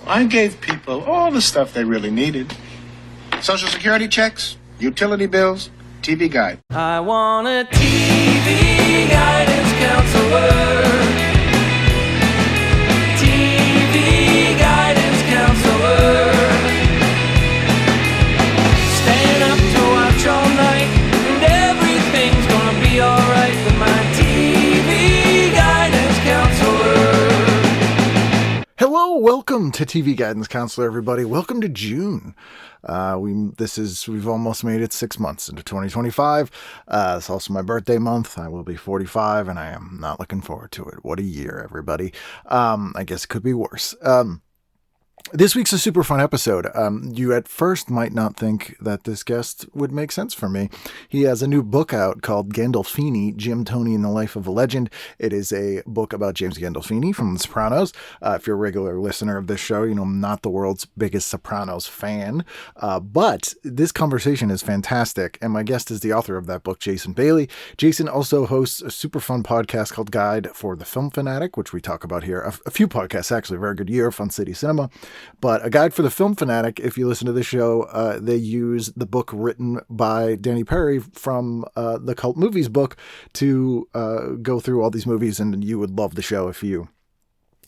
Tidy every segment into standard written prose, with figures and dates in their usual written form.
I gave people all the stuff they really needed. Social security checks, utility bills, TV guide. I want a TV guidance counselor. TV guidance counselor. Staying up to watch all night, and everything's gonna be alright with my TV guidance counselor. Hello, welcome to TV Guidance Counselor, everybody. Welcome to June. We've almost made it 6 months into 2025. It's also my birthday month. I will be 45, and I am not looking forward to it. What a year, everybody. I guess it could be worse. This week's a super fun episode. You at first might not think that this guest would make sense for me. He has a new book out called Gandolfini, Jim, Tony, and the Life of a Legend. It is a book about James Gandolfini from The Sopranos. If you're a regular listener of this show, you know I'm not the world's biggest Sopranos fan. But this conversation is fantastic, and my guest is the author of that book, Jason Bailey. Jason also hosts a super fun podcast called Guide for the Film Fanatic, which we talk about here. A few podcasts, actually. A very good year, Fun City Cinema. But a Guide for the Film Fanatic, if you listen to the show, they use the book written by Danny Perry from the Cult Movies book to go through all these movies, and you would love the show if you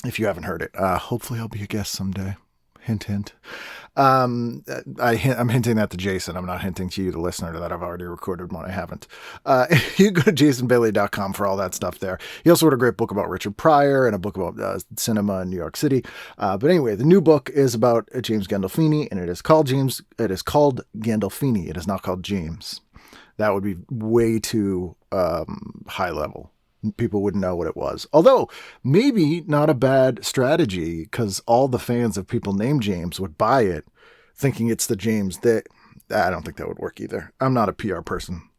haven't heard it. Hopefully I'll be a guest someday. Hint, hint. I'm hinting that to Jason. I'm not hinting to you, the listener, that I've already recorded one I haven't. You can go to jasonbailey.com for all that stuff there. He also wrote a great book about Richard Pryor and a book about cinema in New York City. But anyway, the new book is about James Gandolfini, and it is called Gandolfini. It is not called James. That would be way too high level. People wouldn't know what it was. Although, maybe not a bad strategy, because all the fans of people named James would buy it, thinking it's the James that... I don't think that would work either. I'm not a PR person.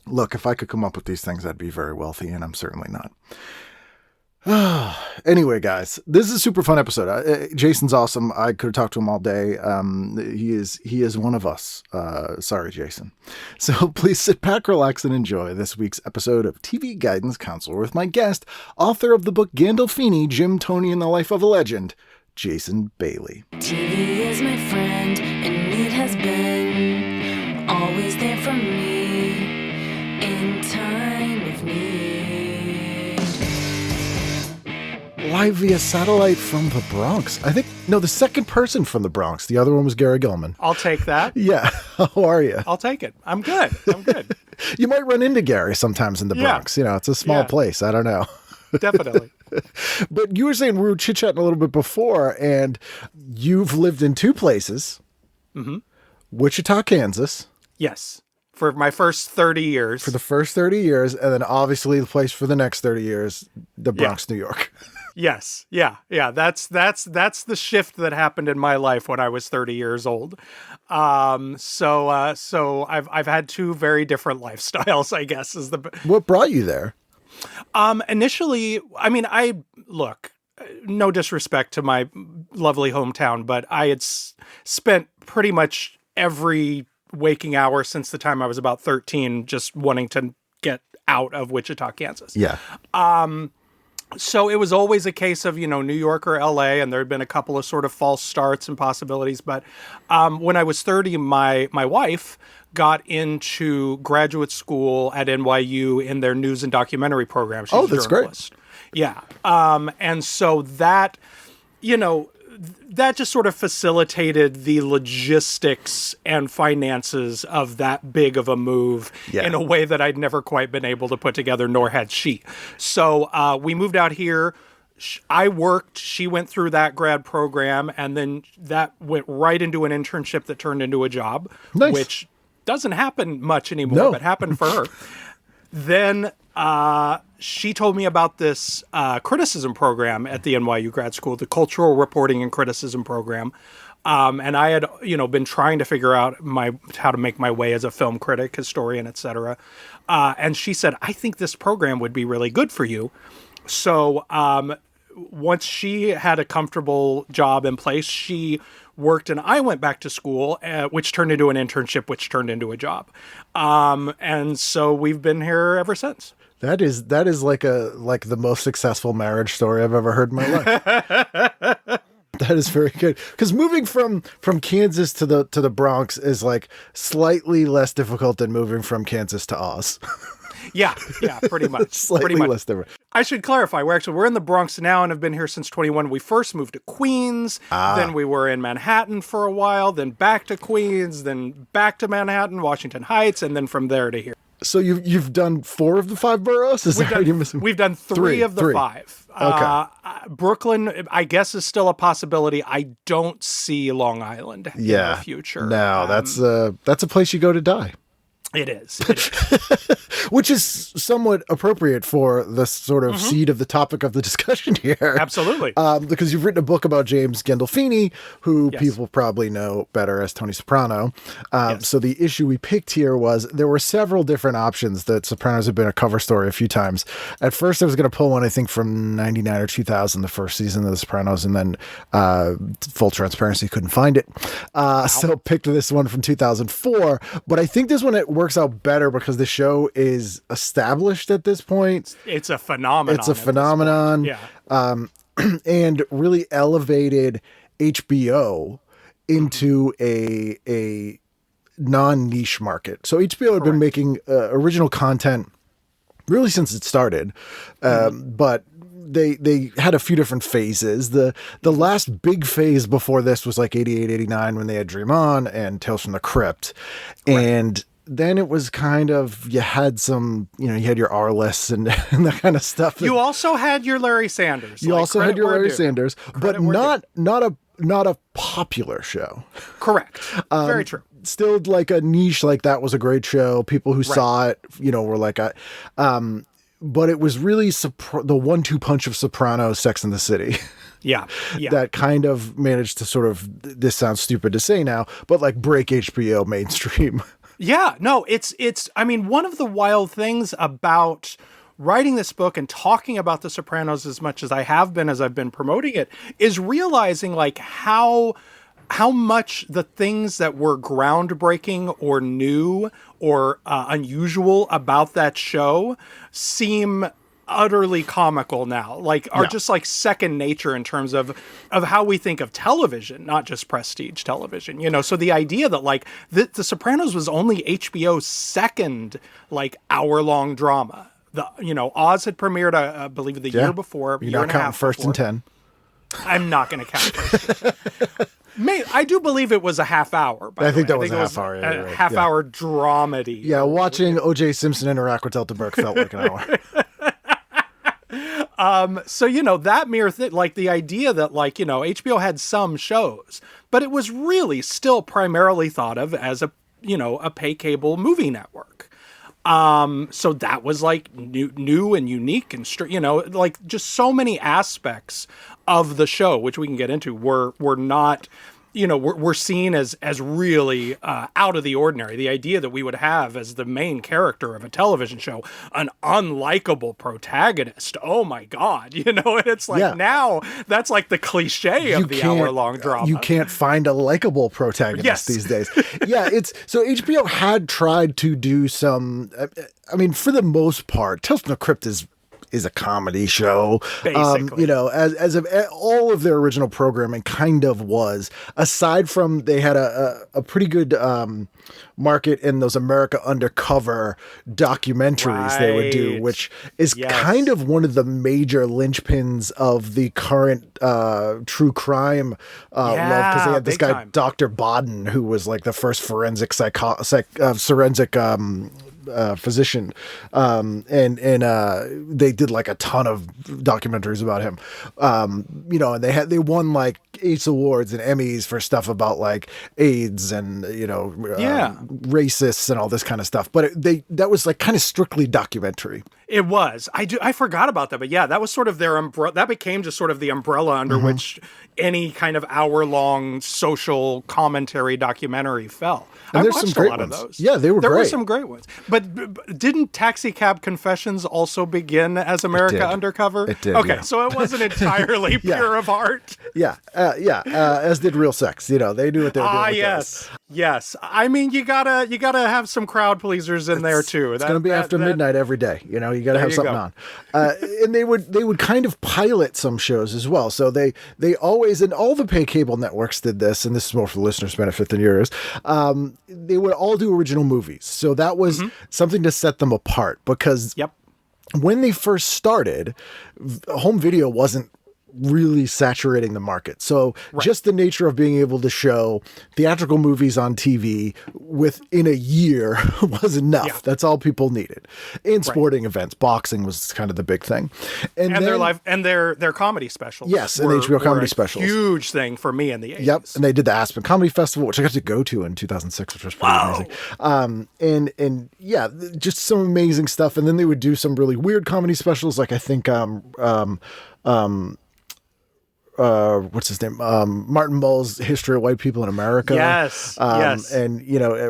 Look, if I could come up with these things, I'd be very wealthy, and I'm certainly not. Anyway, guys, this is a super fun episode. Jason's awesome. I could have talked to him all day. He is one of us. Sorry, Jason. So please sit back, relax, and enjoy this week's episode of TV Guidance Counselor with my guest, author of the book Gandolfini, Jim, Tony, and the Life of a Legend, Jason Bailey. TV is my friend, and it has been always there for me in time of need. Live via satellite from the Bronx. The second person from the Bronx. The other one was Gary Gulman. I'll take that. Yeah. How are you? I'll take it. I'm good. You might run into Gary sometimes in the Bronx. You know, it's a small place. I don't know. Definitely. But you were saying, we were chit-chatting a little bit before, and you've lived in two places. Mm-hmm. Wichita, Kansas. Yes. For my first 30 years. For the first 30 years, and then obviously the place for the next 30 years, the Bronx, New York. Yes. Yeah. That's the shift that happened in my life when I was 30 years old. So I've had two very different lifestyles, I guess, is the... What brought you there? Initially, I mean, no disrespect to my lovely hometown, but I had spent pretty much every waking hour since the time I was about 13 just wanting to get out of Wichita, Kansas. Yeah. So it was always a case of, New York or LA, and there had been a couple of sort of false starts and possibilities. But when I was 30, my wife got into graduate school at NYU in their news and documentary program. She's that's a journalist. Great. Yeah. And so that, that just sort of facilitated the logistics and finances of that big of a move in a way that I'd never quite been able to put together, nor had she. So we moved out here. I worked, she went through that grad program, and then that went right into an internship that turned into a job, which doesn't happen much anymore, but happened for her. Then she told me about this criticism program at the NYU grad school, the Cultural Reporting and Criticism program. And I had, been trying to figure out how to make my way as a film critic, historian, etc. And she said, I think this program would be really good for you. So once she had a comfortable job in place, she worked and I went back to school, which turned into an internship, which turned into a job. And so we've been here ever since. That is like the most successful marriage story I've ever heard in my life. That is very good. Because moving from Kansas to the Bronx is like slightly less difficult than moving from Kansas to Oz. Yeah, pretty much. Slightly less different. I should clarify. We're in the Bronx now and have been here since 21. We first moved to Queens, then we were in Manhattan for a while, then back to Queens, then back to Manhattan, Washington Heights, and then from there to here. So you've done 4 of the 5 boroughs? We've done three of the 5. Okay. Brooklyn, I guess, is still a possibility. I don't see Long Island in the future. No, that's a place you go to die. It is. Which is somewhat appropriate for the sort of seed of the topic of the discussion here. Absolutely. Because you've written a book about James Gandolfini, who people probably know better as Tony Soprano. So the issue we picked here was there were several different options. That Sopranos had been a cover story a few times. At first, I was going to pull one, I think, from 99 or 2000, the first season of The Sopranos, and then full transparency, couldn't find it. So picked this one from 2004. But I think this one, it works out better because the show is established at this point. It's a phenomenon. Yeah. And really elevated HBO into a non-niche market. So HBO had been making original content really since it started, but they had a few different phases. The last big phase before this was like 88, 89 when they had Dream On and Tales from the Crypt. And then it was kind of, you had some, you had your R lists and that kind of stuff. You also had your Larry Sanders. You also had your Larry Sanders, but not a popular show. Correct. Very true. Still like a niche, like that was a great show. People who saw it, were like, but it was really the 1-2 punch of Sopranos, Sex and the City. Yeah. That kind of managed to sort of, this sounds stupid to say now, but like break HBO mainstream. Yeah, no, it's, I mean, one of the wild things about writing this book and talking about The Sopranos as much as I have been, as I've been promoting it, is realizing like how much the things that were groundbreaking or new or unusual about that show seem utterly comical now, are just like second nature in terms of how we think of television, not just prestige television, so the idea that like the Sopranos was only HBO's second like hour-long drama. Oz had premiered, I believe, the year before. You're not counting First and 10. I'm not going to count First and 10. I do believe it was a half hour. I think that was a half hour. A half hour dramedy. Yeah, watching O.J. Simpson interact with Delta Burke felt like an hour. So, that mere thing, like the idea that HBO had some shows, but it was really still primarily thought of as a pay cable movie network. So that was like new and unique and like just so many aspects of the show, which we can get into, were not, we're seen as really out of the ordinary. The idea that we would have as the main character of a television show an unlikable protagonist. Oh my God, and it's like now that's like the cliche of the hour-long drama. You can't find a likable protagonist these days. So HBO had tried to do some. I mean, for the most part, Tales from the Crypt is a comedy show. Basically. As of all of their original programming kind of was, aside from they had a pretty good market in those America Undercover documentaries they would do, which is kind of one of the major linchpins of the current true crime love, because they had this guy, Dr. Bodden, who was like the first forensic physician, and they did like a ton of documentaries about him, and they won like Ace Awards and Emmys for stuff about like AIDS and racists and all this kind of stuff, but that was like kind of strictly documentary. It was. I forgot about that, but that was sort of their umbrella. That became just sort of the umbrella under which any kind of hour-long social commentary documentary fell. And I there's watched some great a lot ones. of those. Yeah, they were great. There were some great ones. But didn't Taxi Cab Confessions also begin as America Undercover? It did. Okay, so it wasn't entirely pure of heart. As did Real Sex. They knew what they were doing. Yes. I mean, you gotta have some crowd pleasers in there too. It's gonna be after midnight every day. You you got to have something on. And they would kind of pilot some shows as well. So they always, and all the pay cable networks did this, and this is more for the listeners' benefit than yours. They would all do original movies. So that was something to set them apart, because when they first started, home video wasn't really saturating the market. So just the nature of being able to show theatrical movies on TV within a year was enough. Yeah. That's all people needed. And sporting events, boxing was kind of the big thing. And then, their live and their comedy specials. Yes, and HBO comedy specials. Huge thing for me in the 80s. Yep, and they did the Aspen Comedy Festival, which I got to go to in 2006, which was pretty amazing. And yeah, just some amazing stuff. And then they would do some really weird comedy specials, like I think what's his name? Martin Mull's History of White People in America. Yes. And,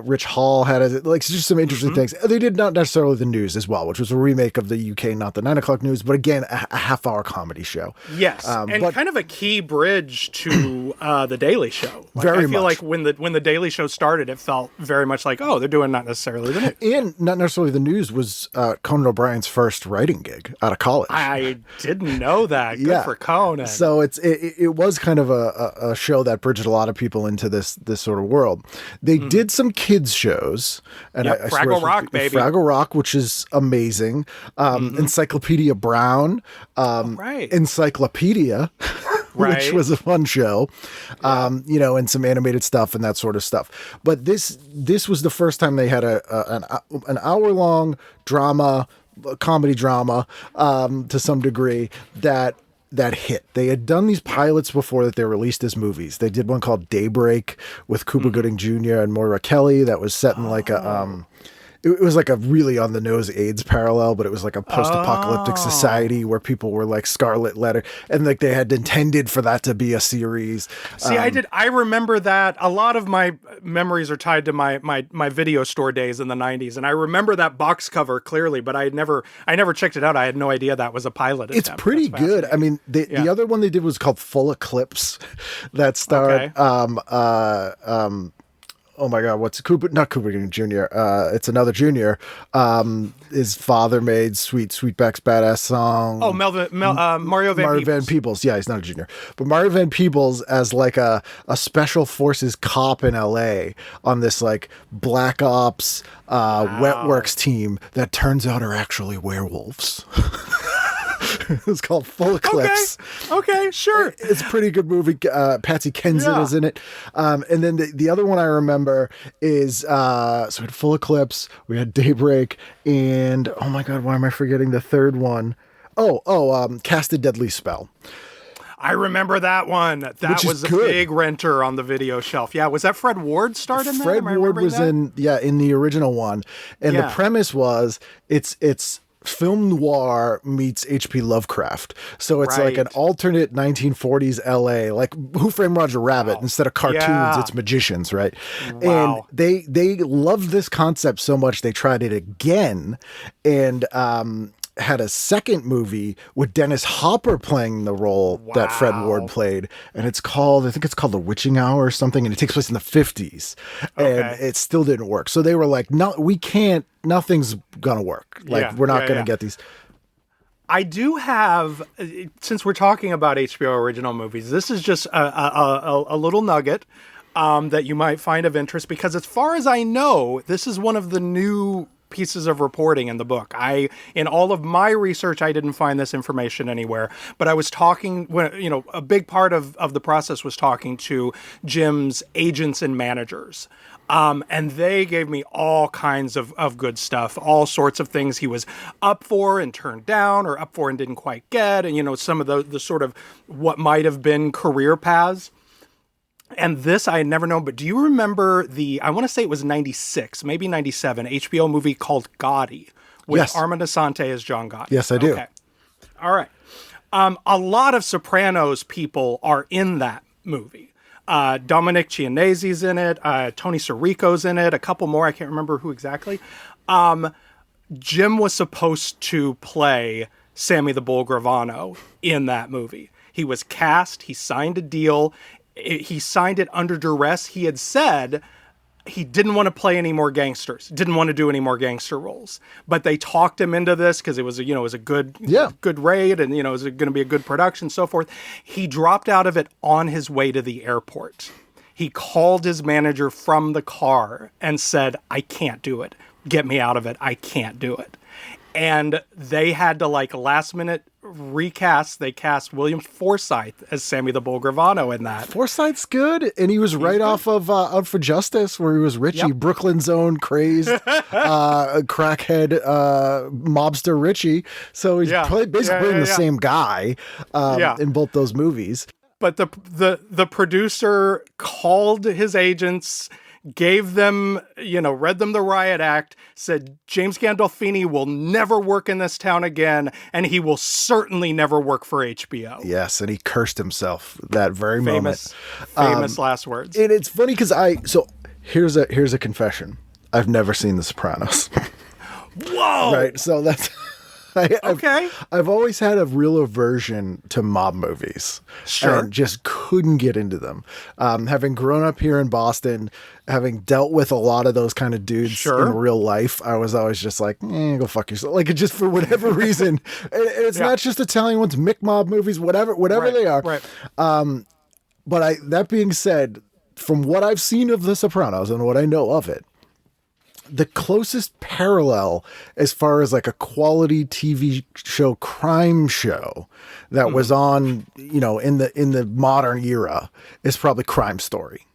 Rich Hall had just some interesting things. They did not necessarily the news as well, which was a remake of the UK, not the 9 o'clock news, but again, a half-hour comedy show. Yes. But kind of a key bridge to the Daily Show. I feel like when the Daily Show started, it felt very much like, oh, they're doing not necessarily the news. And not necessarily the news was Conan O'Brien's first writing gig out of college. I didn't know that. Good for Conan. So it was kind of a show that bridged a lot of people into this sort of world. They did some kids shows, and Fraggle Rock, baby. Fraggle Rock, which is amazing. Encyclopedia Brown, Encyclopedia, which was a fun show. And some animated stuff and that sort of stuff. But this was the first time they had an hour-long comedy drama, to some degree, that hit. They had done these pilots before that they released as movies. They did one called Daybreak with Cuba Gooding Jr. and Moira Kelly that was set in like it was like a really on the nose AIDS parallel, but it was like a post-apocalyptic society where people were like scarlet letter, and like they had intended for that to be a series. See, I remember that. A lot of my memories are tied to my video store days in the 90s, and I remember that box cover clearly, but I never checked it out. I had no idea that was a pilot. It's pretty good. I mean, the other one they did was called Full Eclipse, that starred oh my God, what's Cooper? Not Cooper Jr. It's another junior. His father made Sweetback's Badass Song. Oh, Mario Van Peebles. Yeah, he's not a junior. But Mario Van Peebles as like a special forces cop in LA on this like black ops wet works team that turns out are actually werewolves. It's called Full Eclipse. Okay, sure. It's a pretty good movie. Patsy Kensit is in it. And then the other one I remember is, so we had Full Eclipse, we had Daybreak, and oh my God, why am I forgetting the third one? Cast a Deadly Spell. I remember that one. That was a big renter on the video shelf. Yeah, was that Fred Ward starred in that? Fred Ward was in the original one. And the premise was, it's film noir meets H.P. Lovecraft. So it's like an alternate 1940s LA, like Who Framed Roger Rabbit. Instead of cartoons, it's magicians, right? Wow. And they loved this concept so much they tried it again and had a second movie with Dennis Hopper playing the role that Fred Ward played. And I think it's called The Witching Hour or something. And it takes place in the 50s. And it still didn't work. So they were like, no, we can't, nothing's going to work. Like, we're not going to get these. I do have, since we're talking about HBO original movies, this is just a little nugget that you might find of interest, because as far as I know, this is one of the new pieces of reporting in the book. In all of my research, I didn't find this information anywhere, but I was talking, a big part of the process was talking to Jim's agents and managers. And they gave me all kinds of good stuff, all sorts of things he was up for and turned down, or up for and didn't quite get. And, some of the sort of what might have been career paths. And this I had never known, but do you remember I want to say it was 96, maybe 97, HBO movie called Gotti with Armand Assante as John Gotti? Yes, I do. Okay. All right. A lot of Sopranos people are in that movie. Dominic Chianese's in it. Tony Sirico's in it. A couple more. I can't remember who exactly. Jim was supposed to play Sammy the Bull Gravano in that movie. He was cast. He signed a deal. He signed it under duress. He had said he didn't want to play any more gangsters, didn't want to do any more gangster roles, but they talked him into this because it was a good raid, and, it was going to be a good production, so forth. He dropped out of it on his way to the airport. He called his manager from the car and said, I can't do it. Get me out of it. I can't do it. And they had to last minute recast. They cast William Foresythe as Sammy the Bull Gravano in that. Forsythe's good, and he was off of Out for Justice, where he was Richie, Brooklyn's own crazy crackhead mobster Richie. So he's basically the same guy in both those movies. But the producer called his agents, gave them, read them the riot act, said James Gandolfini will never work in this town again, and he will certainly never work for HBO. Yes, and he cursed himself that very moment. Famous last words. And it's funny because here's a confession. I've never seen The Sopranos. Whoa! Right, so that's... I've always had a real aversion to mob movies. Sure. And just couldn't get into them. Having grown up here in Boston, having dealt with a lot of those kind of dudes in real life, I was always just like, go fuck yourself. Like, just for whatever reason. And it's not just Italian ones, Mick mob movies, whatever they are. Right. But that being said, from what I've seen of The Sopranos and what I know of it, the closest parallel as far as a quality TV show, crime show that was on, in the modern era is probably Crime Story.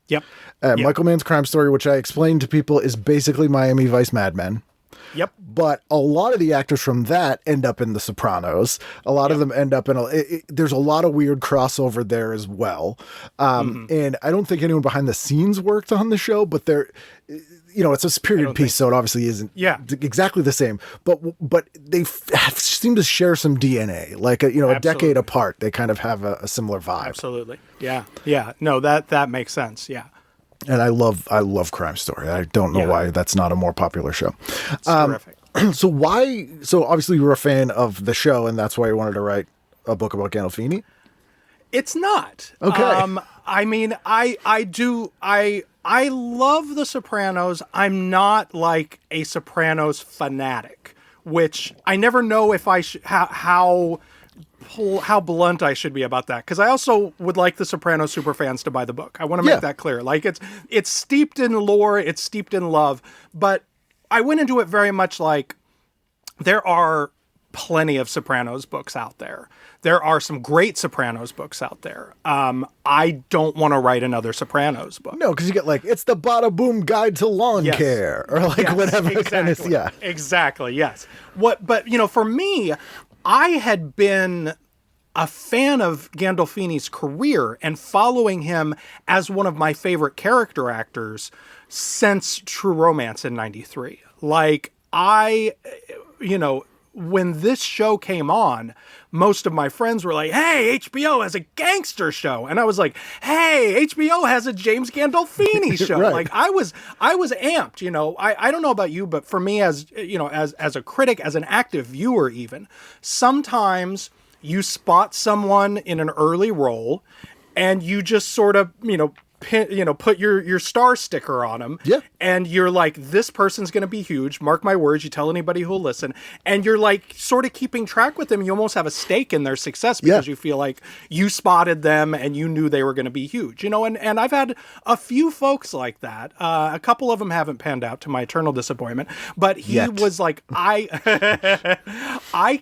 Yep. Michael Mann's Crime Story, which I explained to people is basically Miami Vice Mad Men. Yep. But a lot of the actors from that end up in The Sopranos. A lot of them end up in there's a lot of weird crossover there as well. And I don't think anyone behind the scenes worked on the show, but it's a period piece, so it obviously isn't exactly the same. But they seem to share some DNA, a decade apart. They kind of have a similar vibe. Absolutely. Yeah. No, that makes sense. Yeah. And I love Crime Story. I don't know why that's not a more popular show. It's terrific. So obviously you were a fan of the show, and that's why you wanted to write a book about Gandolfini? It's not. Okay. I love The Sopranos. I'm not like a Sopranos fanatic, which I never know if I how blunt I should be about that, because I also would like the Sopranos superfans to buy the book. I want to make that clear. It's steeped in lore, it's steeped in love, but I went into it very much like there are plenty of Sopranos books out there. There are some great Sopranos books out there. I don't want to write another Sopranos book. No, because you get it's the Bada Boom Guide to Lawn Care, or whatever. Exactly. Exactly. Yes. But for me, I had been a fan of Gandolfini's career and following him as one of my favorite character actors since True Romance in '93. When this show came on, most of my friends were like, hey, HBO has a gangster show. And I was like, hey, HBO has a James Gandolfini show. Right. I was amped, I don't know about you, but for me as a critic, as an active viewer even, sometimes you spot someone in an early role and you just sort of, put your star sticker on them. Yeah. And you're like, this person's going to be huge. Mark my words. You tell anybody who'll listen. And you're sort of keeping track with them. You almost have a stake in their success because you feel like you spotted them and you knew they were going to be huge, and I've had a few folks like that. A couple of them haven't panned out, to my eternal disappointment, but he was like, I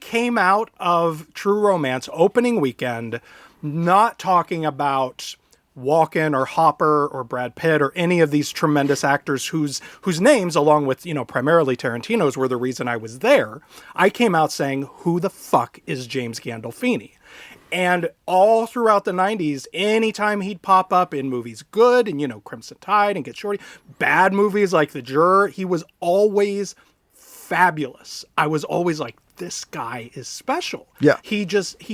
came out of True Romance opening weekend, not talking about Walken or Hopper or Brad Pitt or any of these tremendous actors whose names, along with, primarily Tarantino's, were the reason I was there. I came out saying, who the fuck is James Gandolfini? And all throughout the 90s, anytime he'd pop up in movies good and, Crimson Tide and Get Shorty, bad movies like The Juror, he was always fabulous. I was always like, this guy is special. Yeah. He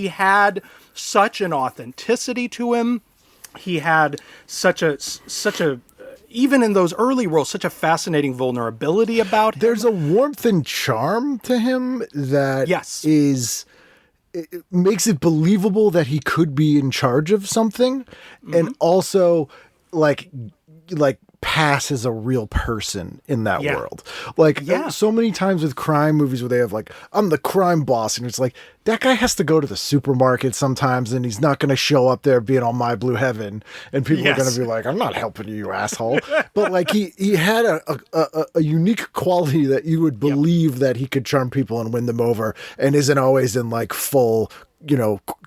had such an authenticity to him. He had such a even in those early roles, such a fascinating vulnerability about him. There's a warmth and charm to him that it makes it believable that he could be in charge of something, and also like pass as a real person in that Yeah. world. Like Yeah. so many times with crime movies where they have like, I'm the crime boss. And it's like, that guy has to go to the supermarket sometimes and he's not going to show up there being on My Blue Heaven. And people are going Yes. to be like, I'm not helping you, you asshole. But like he had a unique quality that you would believe that he could charm people and win them over and isn't always in like full,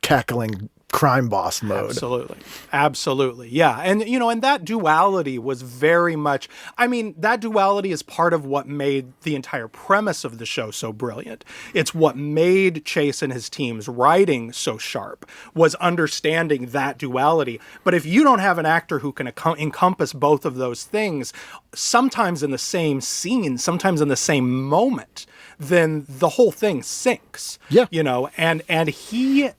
cackling crime boss mode. Absolutely. Yeah. And, and that duality was very much, that duality is part of what made the entire premise of the show so brilliant. It's what made Chase and his team's writing so sharp, was understanding that duality. But if you don't have an actor who can encompass both of those things, sometimes in the same scene, sometimes in the same moment, then the whole thing sinks. Yeah. And he,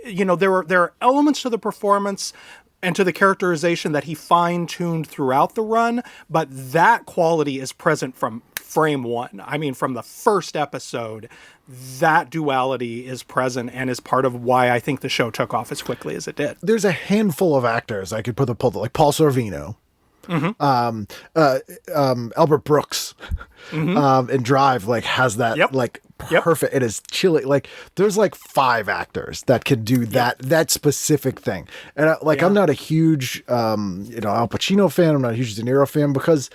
there are elements to the performance and to the characterization that he fine-tuned throughout the run, but that quality is present from frame one. From the first episode, that duality is present and is part of why I think the show took off as quickly as it did. There's a handful of actors I could put like Paul Sorvino, Albert Brooks, in Drive, like has that perfect. It is chilly. Like there's like 5 actors that can do that specific thing. And I'm not a huge Al Pacino fan. I'm not a huge De Niro fan because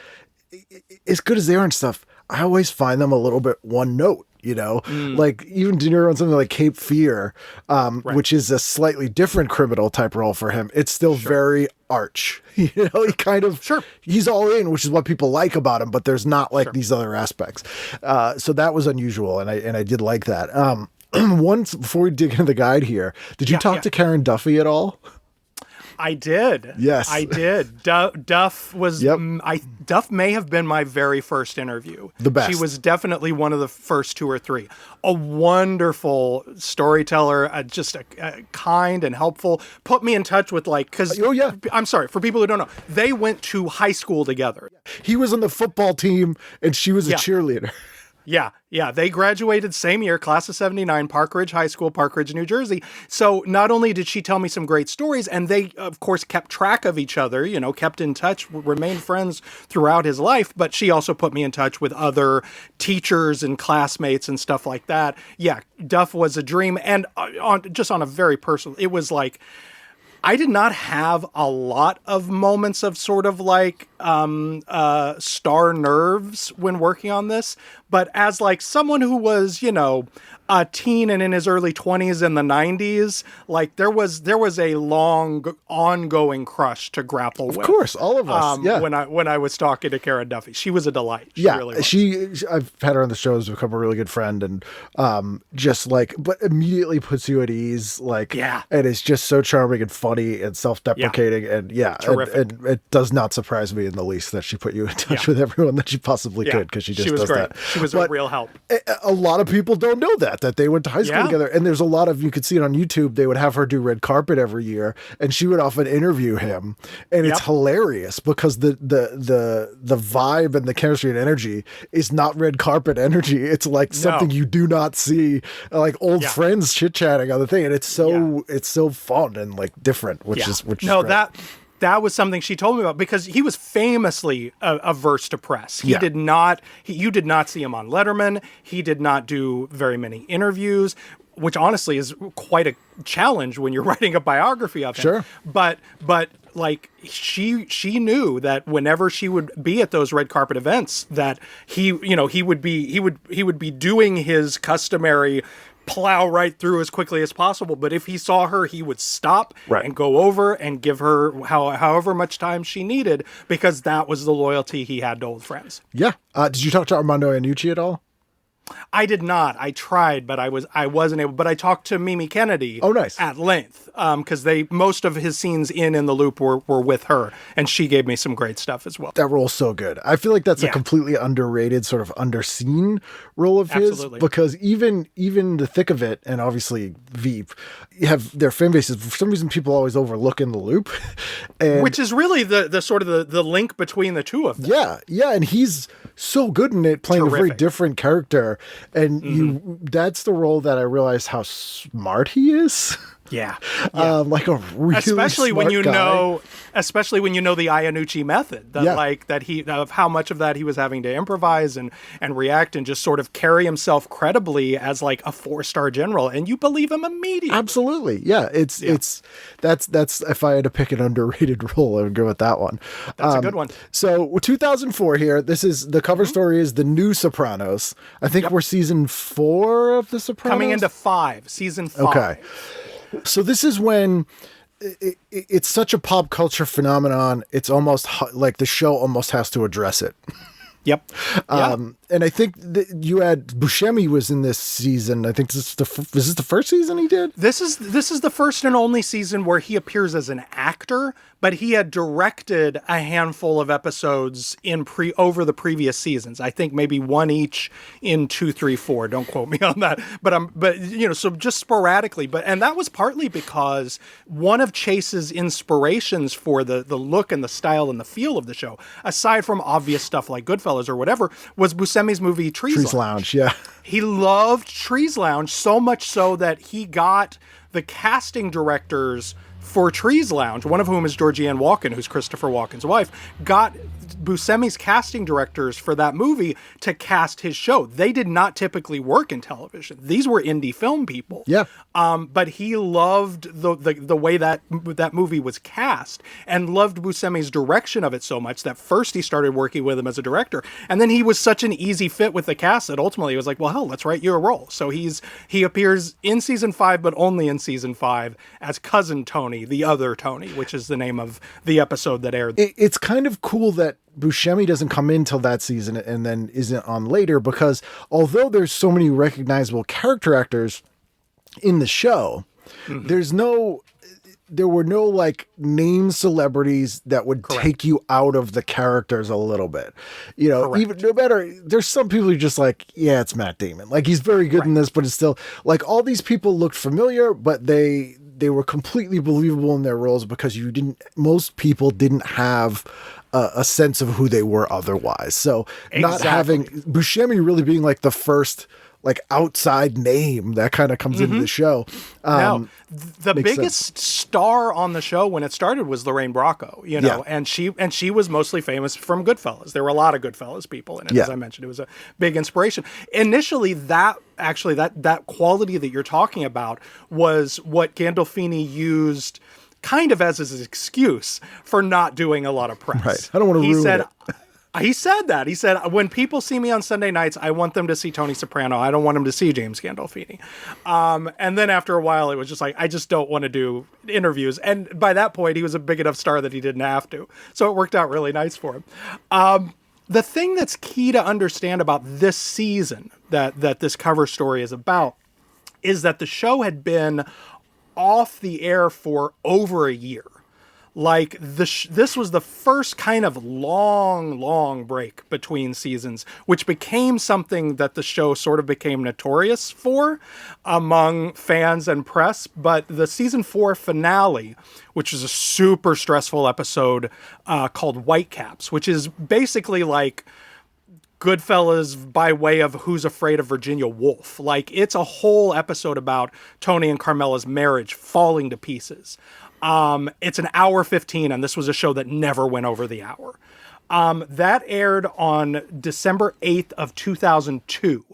as good as they are and stuff, I always find them a little bit one note. Like even De Niro on something like Cape Fear, which is a slightly different criminal type role for him. It's still very arch, he kind of, he's all in, which is what people like about him, but there's not like these other aspects. So that was unusual. And I did like that. Once before we dig into the guide here, did you talk to Karen Duffy at all? I did. Yes, I did. Duff was. Duff may have been my very first interview. The best. She was definitely one of the first 2 or 3. A wonderful storyteller, just a kind and helpful. Put me in touch with because. Oh yeah. I'm sorry for people who don't know. They went to high school together. He was on the football team, and she was a cheerleader. Yeah. They graduated same year, class of 79, Park Ridge High School, Park Ridge, New Jersey. So not only did she tell me some great stories, and they, of course, kept track of each other, kept in touch, remained friends throughout his life, but she also put me in touch with other teachers and classmates and stuff like that. Yeah, Duff was a dream. And on a very personal, it was like, I did not have a lot of moments of sort of like star nerves when working on this, but as like someone who was, a teen and in his early 20s in the 90s, like there was a long ongoing crush to grapple with. Of course, all of us. When I was talking to Karen Duffy, she was a delight. She really was. I've had her on the show, has become a really good friend, and but immediately puts you at ease. And it's just so charming and funny and self-deprecating, and terrific. And it does not surprise me in the least that she put you in touch with everyone that she possibly could, because she just was does great. that. She was a real help. A lot of people don't know that they went to high school together, and there's a lot of, you could see it on YouTube, they would have her do red carpet every year, and she would often interview him, and it's hilarious because the vibe and the chemistry and energy is not red carpet energy. It's like something you do not see, like old friends chit-chatting on the thing, and it's so fun and like different, which is great. That was something she told me about, because he was famously averse to press. You did not see him on Letterman. He did not do very many interviews, which honestly is quite a challenge when you're writing a biography of him. Sure. But like she knew that whenever she would be at those red carpet events, that he would be doing his customary plow right through as quickly as possible. But if he saw her, he would stop and go over and give her however much time she needed, because that was the loyalty he had to old friends. Yeah. Did you talk to Armando Iannucci at all? I did not. I tried, but I wasn't able. But I talked to Mimi Kennedy. Oh, nice. At length, because most of his scenes in the Loop were with her, and she gave me some great stuff as well. That role's so good. I feel like that's a completely underrated, sort of underseen role of his, because even the thick of it, and obviously Veep, you have their fan bases. For some reason, people always overlook In the Loop, and which is really the sort of the link between the two of them. Yeah, and he's so good in it, playing a very different character. And that's the role that I realized how smart he is. Yeah. Like a really especially when smart you guy. know the Iannucci method, of how much of that he was having to improvise and react and just sort of carry himself credibly as like a 4-star general, and you believe him immediately. Absolutely. Yeah. It's that's if I had to pick an underrated role, I would go with that one. That's a good one. So 2004 here, this is the cover story is the new Sopranos. I think we're season 4 of the Sopranos. Coming into season 5. Okay. So this is when it's such a pop culture phenomenon. It's almost like the show almost has to address it. Yep. And I think that you had Buscemi was in this season. I think is this the first season he did? This is the first and only season where he appears as an actor, but he had directed a handful of episodes over the previous seasons. I think maybe one each in 2, 3, 4. Don't quote me on that. But so just sporadically. And that was partly because one of Chase's inspirations for the look and the style and the feel of the show, aside from obvious stuff like Goodfellas or whatever, was Buscemi's movie Trees Lounge. Yeah. He loved Trees Lounge so much so that he got the casting directors for Trees Lounge, one of whom is Georgianne Walken, who's Christopher Walken's wife, got Buscemi's casting directors for that movie to cast his show. They did not typically work in television. These were indie film people. Yeah. But he loved the way that movie was cast and loved Buscemi's direction of it so much that first he started working with him as a director. And then he was such an easy fit with the cast that ultimately he was like, well, hell, let's write you a role. So he appears in season 5, but only in season 5 as Cousin Tony, the other Tony, which is the name of the episode that aired. It's kind of cool that Buscemi doesn't come in till that season and then isn't on later, because although there's so many recognizable character actors in the show, there were no like name celebrities that would take you out of the characters a little bit. Even no matter, there's some people who just like, yeah, it's Matt Damon. Like he's very good in this, but it's still like all these people looked familiar, but they were completely believable in their roles because most people didn't have a sense of who they were otherwise. So not having Buscemi really being like the first like outside name that kind of comes into the show. The biggest star on the show when it started was Larraine Braco, and she was mostly famous from Goodfellas. There were a lot of Goodfellas people in it, as I mentioned. It was a big inspiration. Initially, that quality that you're talking about was what Gandolfini used kind of as his excuse for not doing a lot of press. Right. I don't want to ruin it. He said that. He said, when people see me on Sunday nights, I want them to see Tony Soprano. I don't want them to see James Gandolfini. And then after a while, it was just like, I just don't want to do interviews. And by that point, he was a big enough star that he didn't have to. So it worked out really nice for him. The thing that's key to understand about this season that this cover story is about is that the show had been off the air for over a year. Like this was the first kind of long break between seasons, which became something that the show sort of became notorious for among fans and press. But the season 4 finale, which is a super stressful episode called Whitecaps, which is basically like Goodfellas by way of Who's Afraid of Virginia Woolf. Like it's a whole episode about Tony and Carmela's marriage falling to pieces. It's an hour 15, and this was a show that never went over the hour. That aired on December 8th of 2002.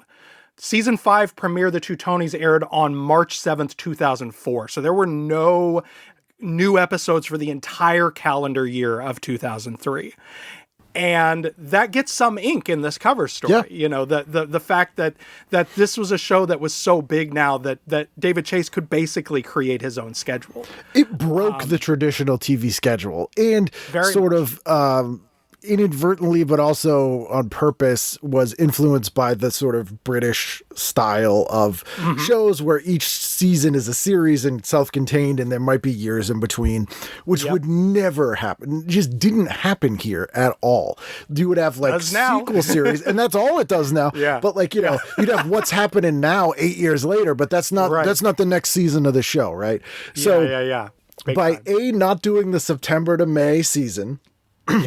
Season 5 premiere The Two Tonys aired on March 7th, 2004. So there were no new episodes for the entire calendar year of 2003. And that gets some ink in this cover story. Yeah. The fact that this was a show that was so big now that David Chase could basically create his own schedule. It broke the traditional TV schedule and sort of inadvertently, but also on purpose, was influenced by the sort of British style of shows where each season is a series and self-contained, and there might be years in between, which would never happen. Just didn't happen here at all. You would have like sequel series, and that's all it does now. Yeah. But like, you'd have What's Happening Now 8 years later, but that's not the next season of the show, right? So Big by time. not doing the September to May season,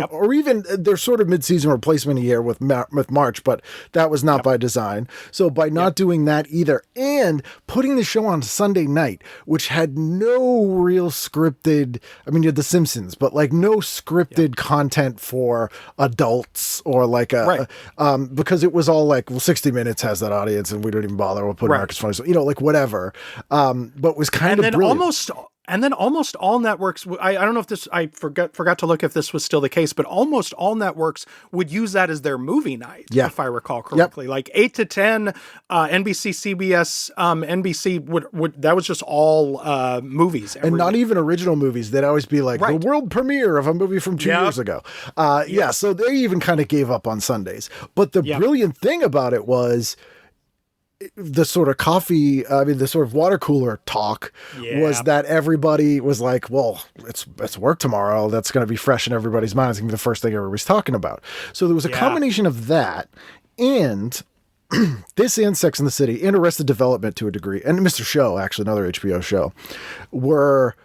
or even their sort of mid-season replacement year with March, but that was not by design. So by not doing that either, and putting the show on Sunday night, which had no real scripted, I mean, you had The Simpsons, but like no scripted content for adults or like because it was all like, well, 60 Minutes has that audience and we don't even bother. We'll put America's Funny, so, like whatever. But was kind of brilliant. And then almost all networks, I don't know if this, I forgot to look if this was still the case, but almost all networks would use that as their movie night, if I recall correctly. Like 8 to 10, NBC, CBS, NBC, would that was just all movies. And not even original movies. They'd always be like the world premiere of a movie from 2 years ago. So they even kind of gave up on Sundays. But the brilliant thing about it was, the sort of the sort of water cooler talk was that everybody was like, well, it's work tomorrow. That's going to be fresh in everybody's mind. It's going to be the first thing everybody's talking about. So there was a combination of that and this and Sex and the City and Arrested Development to a degree, and Mr. Show, actually another HBO show, were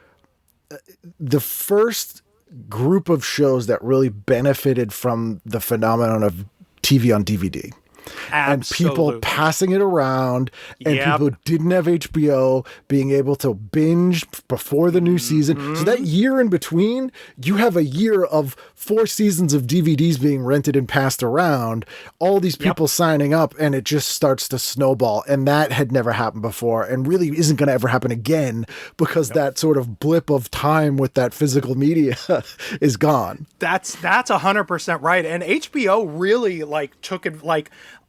the first group of shows that really benefited from the phenomenon of TV on DVD. And people passing it around, and people who didn't have HBO being able to binge before the new season. So that year in between, you have a year of 4 seasons of DVDs being rented and passed around, all these people signing up, and it just starts to snowball. And that had never happened before and really isn't going to ever happen again because that sort of blip of time with that physical media is gone. That's 100% right. And HBO really took it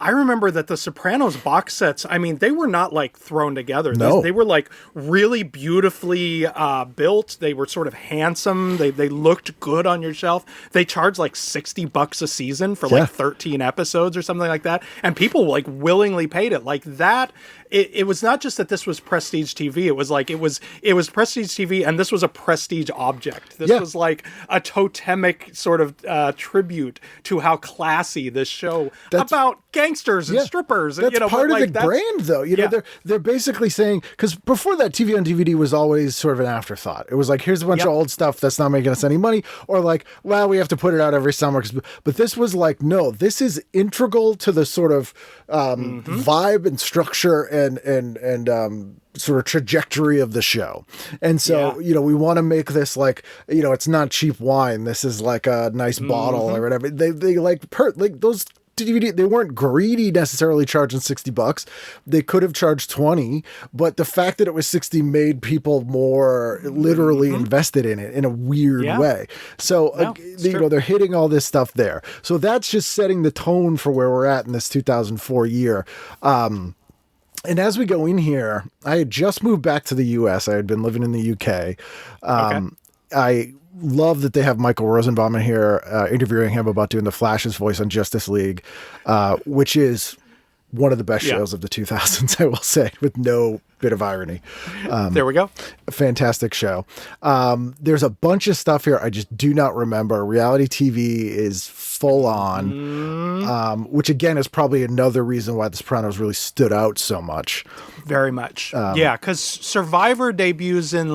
I remember that the Sopranos box sets, I mean, they were not thrown together. No. They were really beautifully built. They were sort of handsome. They looked good on your shelf. They charged $60 a season for 13 episodes or something like that. And people willingly paid it like that. It was not just that this was prestige TV. It was prestige TV, and this was a prestige object. This was a totemic sort of tribute to how classy this show about gangsters and strippers. That's part of the brand, though. They're basically saying, because before that, TV on DVD was always sort of an afterthought. It was here's a bunch of old stuff that's not making us any money, or well, we have to put it out every summer. But this was no, this is integral to the sort of vibe and structure and sort of trajectory of the show. And so, we want to make this it's not cheap wine. This is a nice bottle or whatever. They those DVD, they weren't greedy necessarily charging $60. They could have charged 20, but the fact that it was 60 made people more literally invested in it in a weird way. So, they're hitting all this stuff there. So that's just setting the tone for where we're at in this 2004 year. And as we go in here, I had just moved back to the U.S. I had been living in the UK. I love that they have Michael Rosenbaum in here interviewing him about doing the Flash's voice on Justice League, which is one of the best shows of the 2000s, I will say, with no bit of irony. There we go. A fantastic show. There's a bunch of stuff here I just do not remember. Reality TV is full on, which again is probably another reason why The Sopranos really stood out so much. Very much. Because Survivor debuts in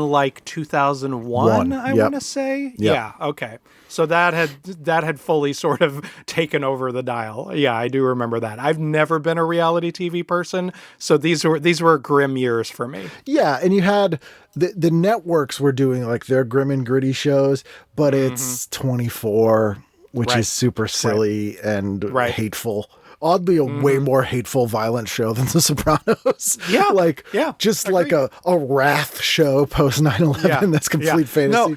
2001, I want to say. Yep. Yeah, okay. So that had fully sort of taken over the dial. Yeah, I do remember that. I've never been a reality TV person, so these were grim years for me. Yeah, and you had the networks were doing their grim and gritty shows, but it's 24, which is super silly and hateful. Oddly, a way more hateful, violent show than The Sopranos. Yeah, just agreed. a wrath show post 9/11. That's complete fantasy. No.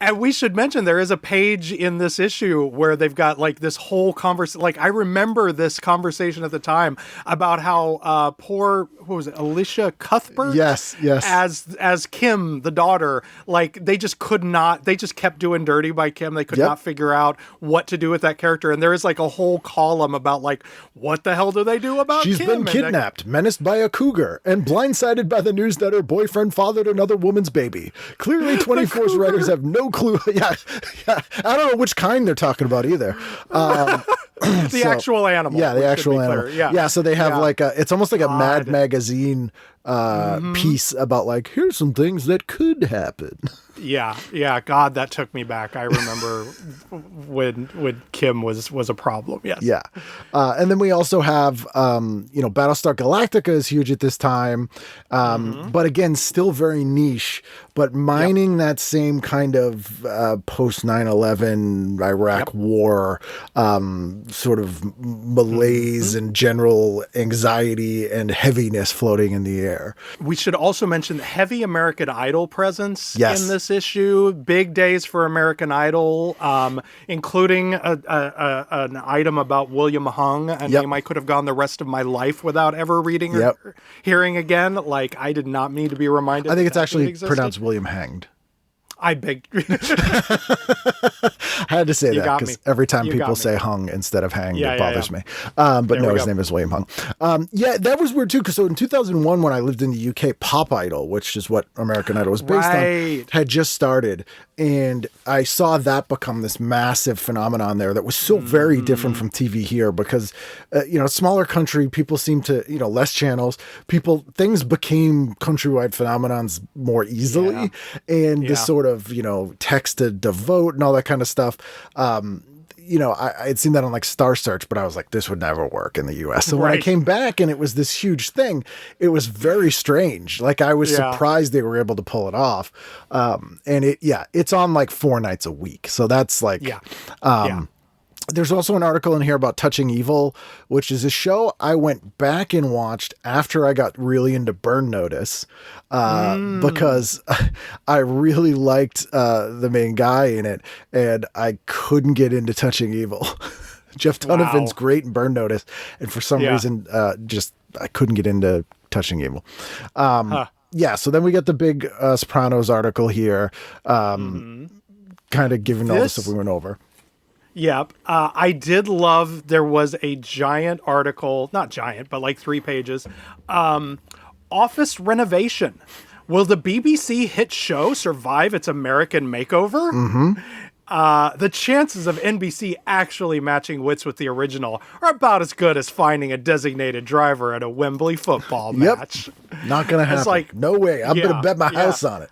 And we should mention there is a page in this issue where they've got this whole conversation. I remember this conversation at the time about how poor, what was it, Alicia Cuthbert? Yes. As Kim, the daughter, they just kept doing dirty by Kim. They could not figure out what to do with that character. And there is a whole column about what the hell do they do about Kim? She's been kidnapped, menaced by a cougar, and blindsided by the news that her boyfriend fathered another woman's baby. Clearly 24's writers have no clue. Yeah. I don't know which kind they're talking about either. The actual animal. Yeah, the actual animal. Yeah. So they have it's almost like a Mad Magazine piece about like, here's some things that could happen. Yeah. God, that took me back. I remember when Kim was a problem. Yes. Yeah. And then we also have, Battlestar Galactica is huge at this time. But again, still very niche, but mining that same kind of post 9/11 Iraq war sort of malaise and general anxiety and heaviness floating in the air. We should also mention the heavy American Idol presence Yes. in this issue. Big days for American Idol, including an item about William Hung, a name I could have gone the rest of my life without ever reading or hearing again. Like, I did not need to be reminded. I think it's that actually existed. pronounced William Hanged. I beg. I had to say that got because me. every time You people got me. say hung instead of hanged, Yeah, it yeah, bothers yeah. me. But There no, we his go. name is William Hung. That was weird too. Because so in 2001, when I lived in the UK, Pop Idol, which is what American Idol was based on, had just started. And I saw that become this massive phenomenon there that was so very different from TV here because, smaller country, people seem to, less channels, things became countrywide phenomenons more easily. And this sort of, text to vote and all that kind of stuff. I had seen that on like Star Search, but I was like, this would never work in the US. So when I came back and it was this huge thing, it was very strange. Like I was surprised they were able to pull it off. And it's on like 4 nights a week. So that's like, There's also an article in here about Touching Evil, which is a show I went back and watched after I got really into Burn Notice, because I really liked the main guy in it, and I couldn't get into Touching Evil. Jeff Donovan's great in Burn Notice, and for some reason, I couldn't get into Touching Evil. Yeah, so then we get the big Sopranos article here, kind of giving all the stuff we went over. Yep. I did love, there was a giant article, not giant, but like 3 pages. Office renovation. Will the BBC hit show survive its American makeover? The chances of NBC actually matching wits with the original are about as good as finding a designated driver at a Wembley football match. Not going to happen. It's like, no way. I'm going to bet my house on it.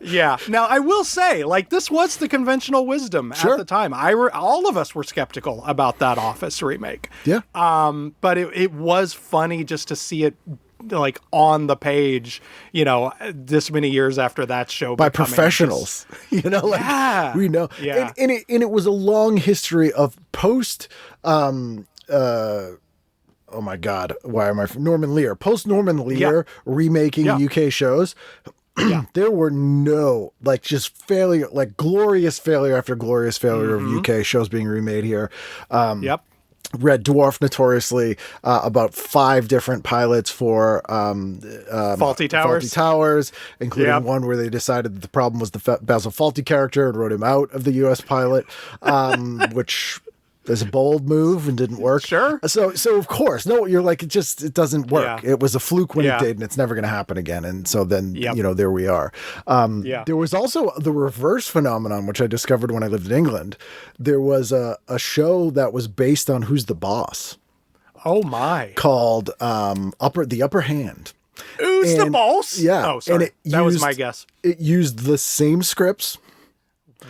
Yeah. Now, I will say, like, this was the conventional wisdom at the time. All of us were skeptical about that Office remake. Yeah. But it was funny just to see it, like, on the page, this many years after that show. By professionals. We know. Yeah. And it was a long history of post... oh my God, why am I... Norman Lear. Post-Norman Lear remaking UK shows... There were no, just failure, glorious failure after glorious failure of UK shows being remade here. Red Dwarf, notoriously, about 5 different pilots for Faulty Towers, including one where they decided that the problem was the Basil Fawlty character and wrote him out of the US pilot, which... There's a bold move and didn't work. Sure. So of course, no, you're like, it doesn't work. Yeah. It was a fluke when it did, and it's never going to happen again. And so then, there we are. There was also the reverse phenomenon, which I discovered when I lived in England. There was a show that was based on Who's the Boss. Oh my. Called The Upper Hand. Who's the boss? Yeah. Oh, sorry. That was my guess. It used the same scripts.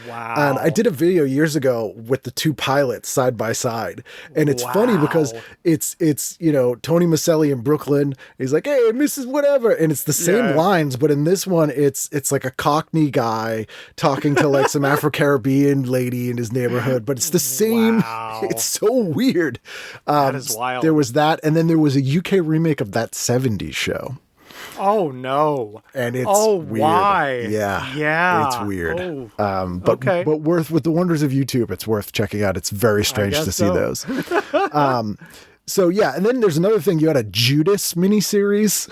Wow. And I did a video years ago with the 2 pilots side by side. And it's funny because it's Tony Maselli in Brooklyn. He's like, hey, Mrs. Whatever. And it's the same lines, but in this one, it's like a Cockney guy talking to like some Afro-Caribbean lady in his neighborhood, but it's the same. Wow. It's so weird. That is wild. There was that. And then there was a UK remake of That 70s Show. Oh no! And it's weird. Why? Yeah, it's weird. Oh. But with the wonders of YouTube, it's worth checking out. It's very strange to see those. So yeah, and then there's another thing. You had a Judas miniseries.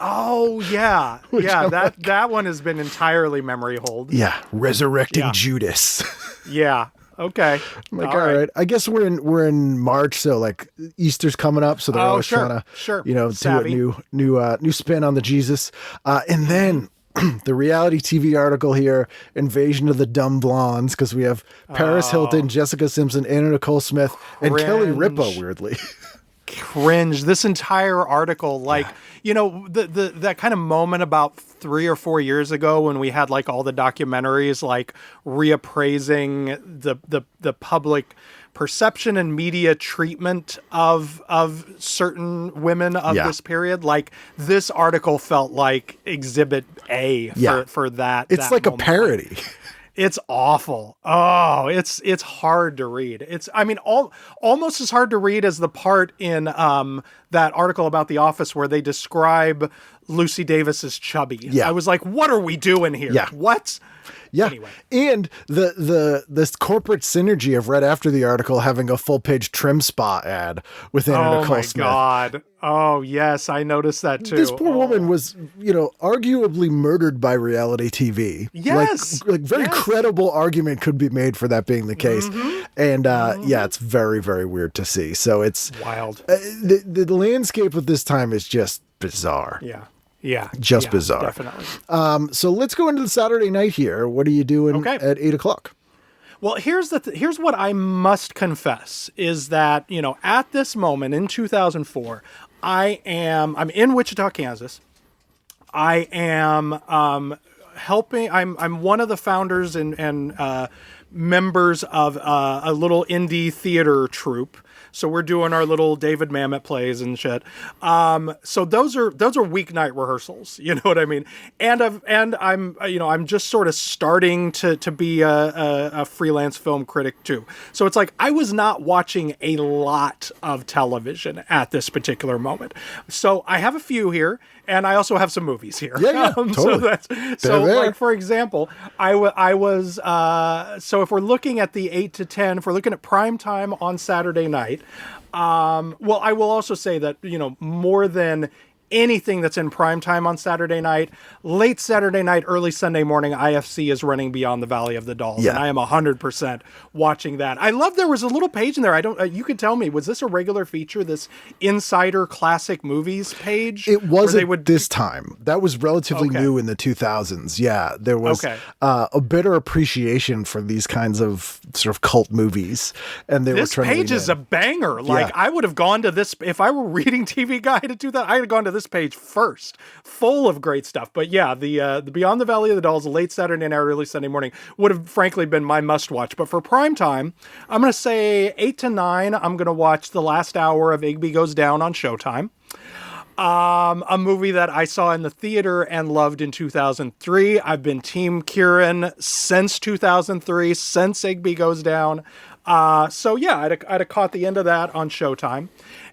Oh yeah, that one has been entirely memory hold. Yeah, Resurrecting Judas. Yeah. Okay. I'm like, all right. I guess we're in March, so like Easter's coming up, so they're always trying to do a new spin on the Jesus. And then the reality TV article here, Invasion of the Dumb Blondes, because we have Paris Hilton, Jessica Simpson, Anna Nicole Smith, and Kelly Ripa, weirdly. Cringe. This entire article, that kind of moment about 3 or 4 years ago when we had like all the documentaries like reappraising the public perception and media treatment of certain women of this period. Like this article felt like exhibit A for that. It's that like moment. a parody. It's awful. Oh, it's hard to read. Almost as hard to read as the part in that article about The Office where they describe Lucy Davis as chubby. Yeah. I was like, what are we doing here? Yeah. What? Yeah. Anyway. And this corporate synergy of right after the article having a full page TrimSpa ad with Anna Nicole Smith. Oh my God. Oh yes, I noticed that too. This poor woman was, arguably murdered by reality TV. Yes. Like very credible argument could be made for that being the case. Mm-hmm. And it's very, very weird to see. So it's wild. The landscape of this time is just bizarre. Yeah. Yeah. Just bizarre. Definitely. So let's go into the Saturday night here. What are you doing at 8:00? Well, here's what I must confess is that, at this moment in 2004, I'm in Wichita, Kansas. I am helping. I'm one of the founders and members of a little indie theater troupe. So we're doing our little David Mamet plays and shit. So those are weeknight rehearsals. You know what I mean? And I'm just sort of starting to be a freelance film critic too. So it's like I was not watching a lot of television at this particular moment. So I have a few here, and I also have some movies here. Yeah, totally. Like for example, I was so if we're looking at the 8 to 10, if we're looking at prime time on Saturday night. Well, I will also say that, more than anything that's in prime time on Saturday night, late Saturday night, early Sunday morning, IFC is running Beyond the Valley of the Dolls. Yeah. And I am 100% watching that. I love there was a little page in there. You could tell me, was this a regular feature, this Insider Classic Movies page? It wasn't this time. That was relatively new in the 2000s. Yeah, there was a better appreciation for these kinds of sort of cult movies. And they were trying to page is a banger. Like, I would have gone to this, if I were reading TV Guide to 2000, I'd have gone to this page first, full of great stuff. But yeah, the Beyond the Valley of the Dolls, late Saturday night, early Sunday morning would have frankly been my must watch. But for prime time, I'm going to say 8 to 9. I'm going to watch the last hour of Igby Goes Down on Showtime. A movie that I saw in the theater and loved in 2003. I've been Team Kieran since 2003, since Igby Goes Down. So yeah, I'd have caught the end of that on Showtime.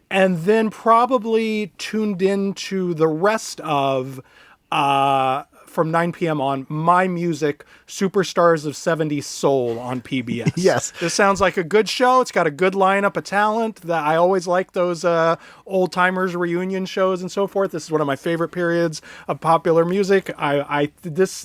And then probably tuned into the rest of, from 9 p.m. on, My Music, Superstars of 70s Soul on PBS. Yes. This sounds like a good show. It's got a good lineup of talent. That I always like those old-timers reunion shows and so forth. This is one of my favorite periods of popular music. I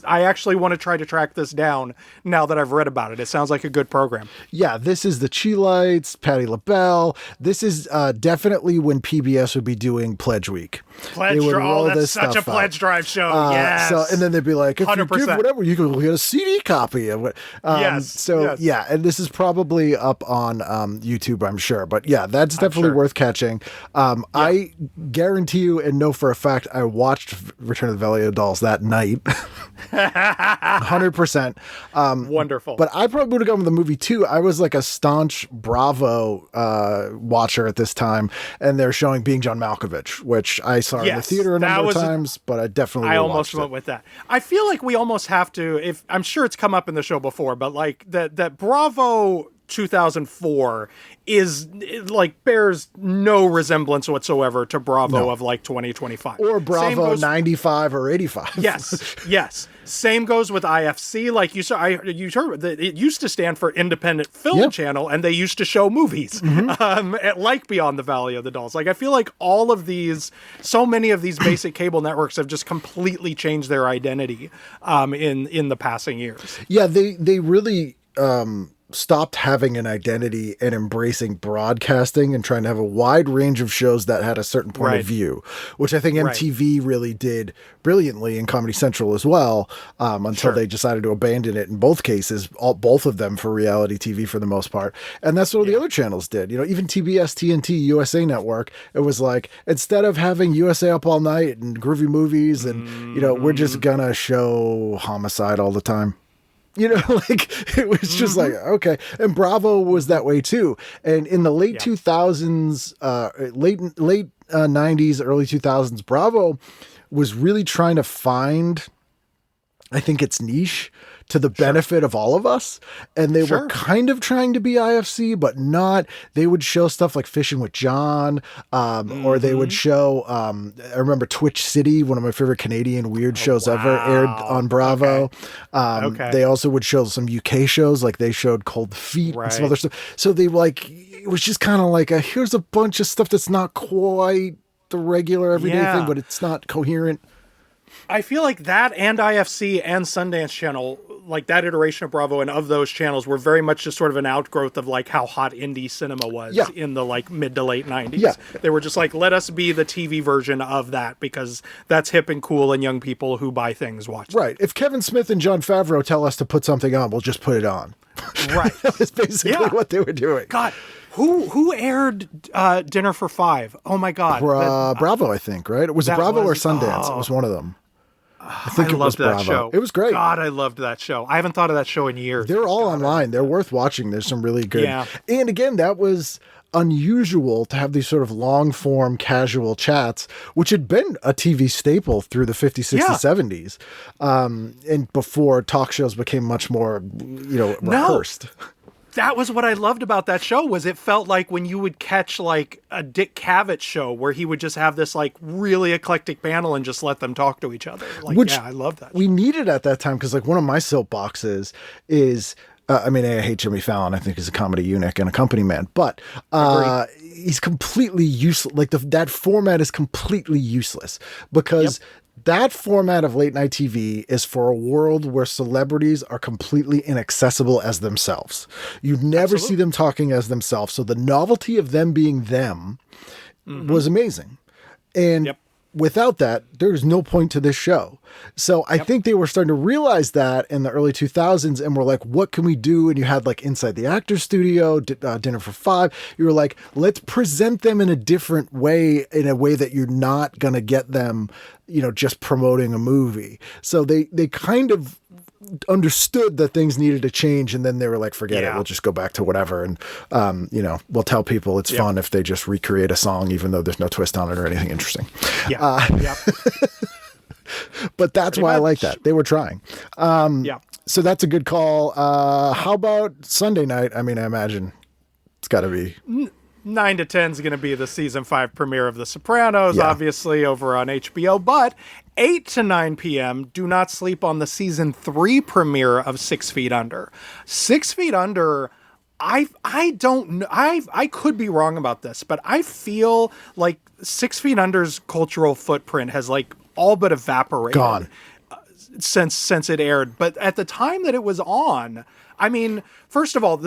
actually want to try to track this down now that I've read about it. It sounds like a good program. Yeah, this is the Chiklis, Patti LaBelle. This is definitely when PBS would be doing Pledge Week. Pledge Drive. Oh, that's such a Pledge Drive show. Yes. So, and then they'd be like, if 100%. You give whatever, you can get a CD copy of it. Yeah, and this is probably up on YouTube, I'm sure. But yeah, that's definitely worth catching. I guarantee you and know for a fact I watched Return of the Valley of the Dolls that night. 100%. Wonderful. But I probably would have gone with the movie too. I was like a staunch Bravo watcher at this time, and they're showing Being John Malkovich, which I saw in the theater a number of times, but I definitely almost went with that. I feel like we almost have to, if I'm sure it's come up in the show before, but like that Bravo 2004 is like bears no resemblance whatsoever to Bravo of like 2025 or Bravo 95 or 85. Yes. Same goes with IFC. Like you saw, you heard that it used to stand for Independent Film Channel, and they used to show movies like Beyond the Valley of the Dolls. Like I feel like all of these, so many of these basic cable networks have just completely changed their identity in the passing years. Yeah, they really stopped having an identity and embracing broadcasting and trying to have a wide range of shows that had a certain point of view, which I think MTV really did brilliantly, in Comedy Central as well, until they decided to abandon it in both cases, both of them for reality TV for the most part. And that's what the other channels did. Even TBS, TNT, USA Network, it was like, instead of having USA Up All Night and groovy movies and, we're just gonna show homicide all the time. Like, it was just like, okay. And Bravo was that way too. And in the late 2000s, late 90s, early 2000s, Bravo was really trying to find, I think, its niche to the benefit of all of us. And they were kind of trying to be IFC, but not. They would show stuff like Fishing with John, or they would show, I remember Twitch City, one of my favorite Canadian weird shows ever, aired on Bravo. They also would show some UK shows, like they showed Cold Feet and some other stuff. So they it was just kind of like, here's a bunch of stuff that's not quite the regular everyday thing, but it's not coherent. I feel like that and IFC and Sundance Channel, like that iteration of Bravo and of those channels, were very much just sort of an outgrowth of like how hot indie cinema was in the like mid to late 90s. Yeah. They were just like, let us be the TV version of that because that's hip and cool and young people who buy things watch. Right. If Kevin Smith and Jon Favreau tell us to put something on, we'll just put it on. Right. That was basically what they were doing. God. Who aired Dinner for Five? Oh my God. Bravo, I think, right? Was it Bravo or Sundance? It was one of them. I think it was Bravo. That show. It was great. God, I loved that show. I haven't thought of that show in years. They're all online. They're worth watching. There's some really good. Yeah. And again, that was unusual to have these sort of long form casual chats, which had been a TV staple through the 50s, 60s, 70s. And before talk shows became much more, rehearsed. That was what I loved about that show, was it felt like when you would catch like a Dick Cavett show where he would just have this like really eclectic panel and just let them talk to each other. Like, I love that. We needed at that time, because like one of my soapboxes is, I hate Jimmy Fallon. I think he's a comedy eunuch and a company man, but he's completely useless. Like that format is completely useless, because that format of late night TV is for a world where celebrities are completely inaccessible as themselves. You never see them talking as themselves. So the novelty of them being them was amazing. And without that, there's no point to this show. So I think they were starting to realize that in the early 2000s, and were like, what can we do? And you had like Inside the Actors Studio, Dinner for Five. You were like, let's present them in a different way, in a way that you're not going to get them, just promoting a movie. So they kind of understood that things needed to change, and then they were like, forget it, we'll just go back to whatever. And, we'll tell people it's fun if they just recreate a song, even though there's no twist on it or anything interesting. But that's why I like that. They were trying. So that's a good call. How about Sunday night? I imagine it's got to be 9 to 10 is going to be the season 5 premiere of The Sopranos, obviously over on HBO, but 8 to 9 p.m. do not sleep on the season 3 premiere of 6 Feet Under. 6 Feet Under, I don't know. I could be wrong about this, but I feel like 6 Feet Under's cultural footprint has like all but evaporated. Gone. Since it aired. But at the time that it was on, first of all,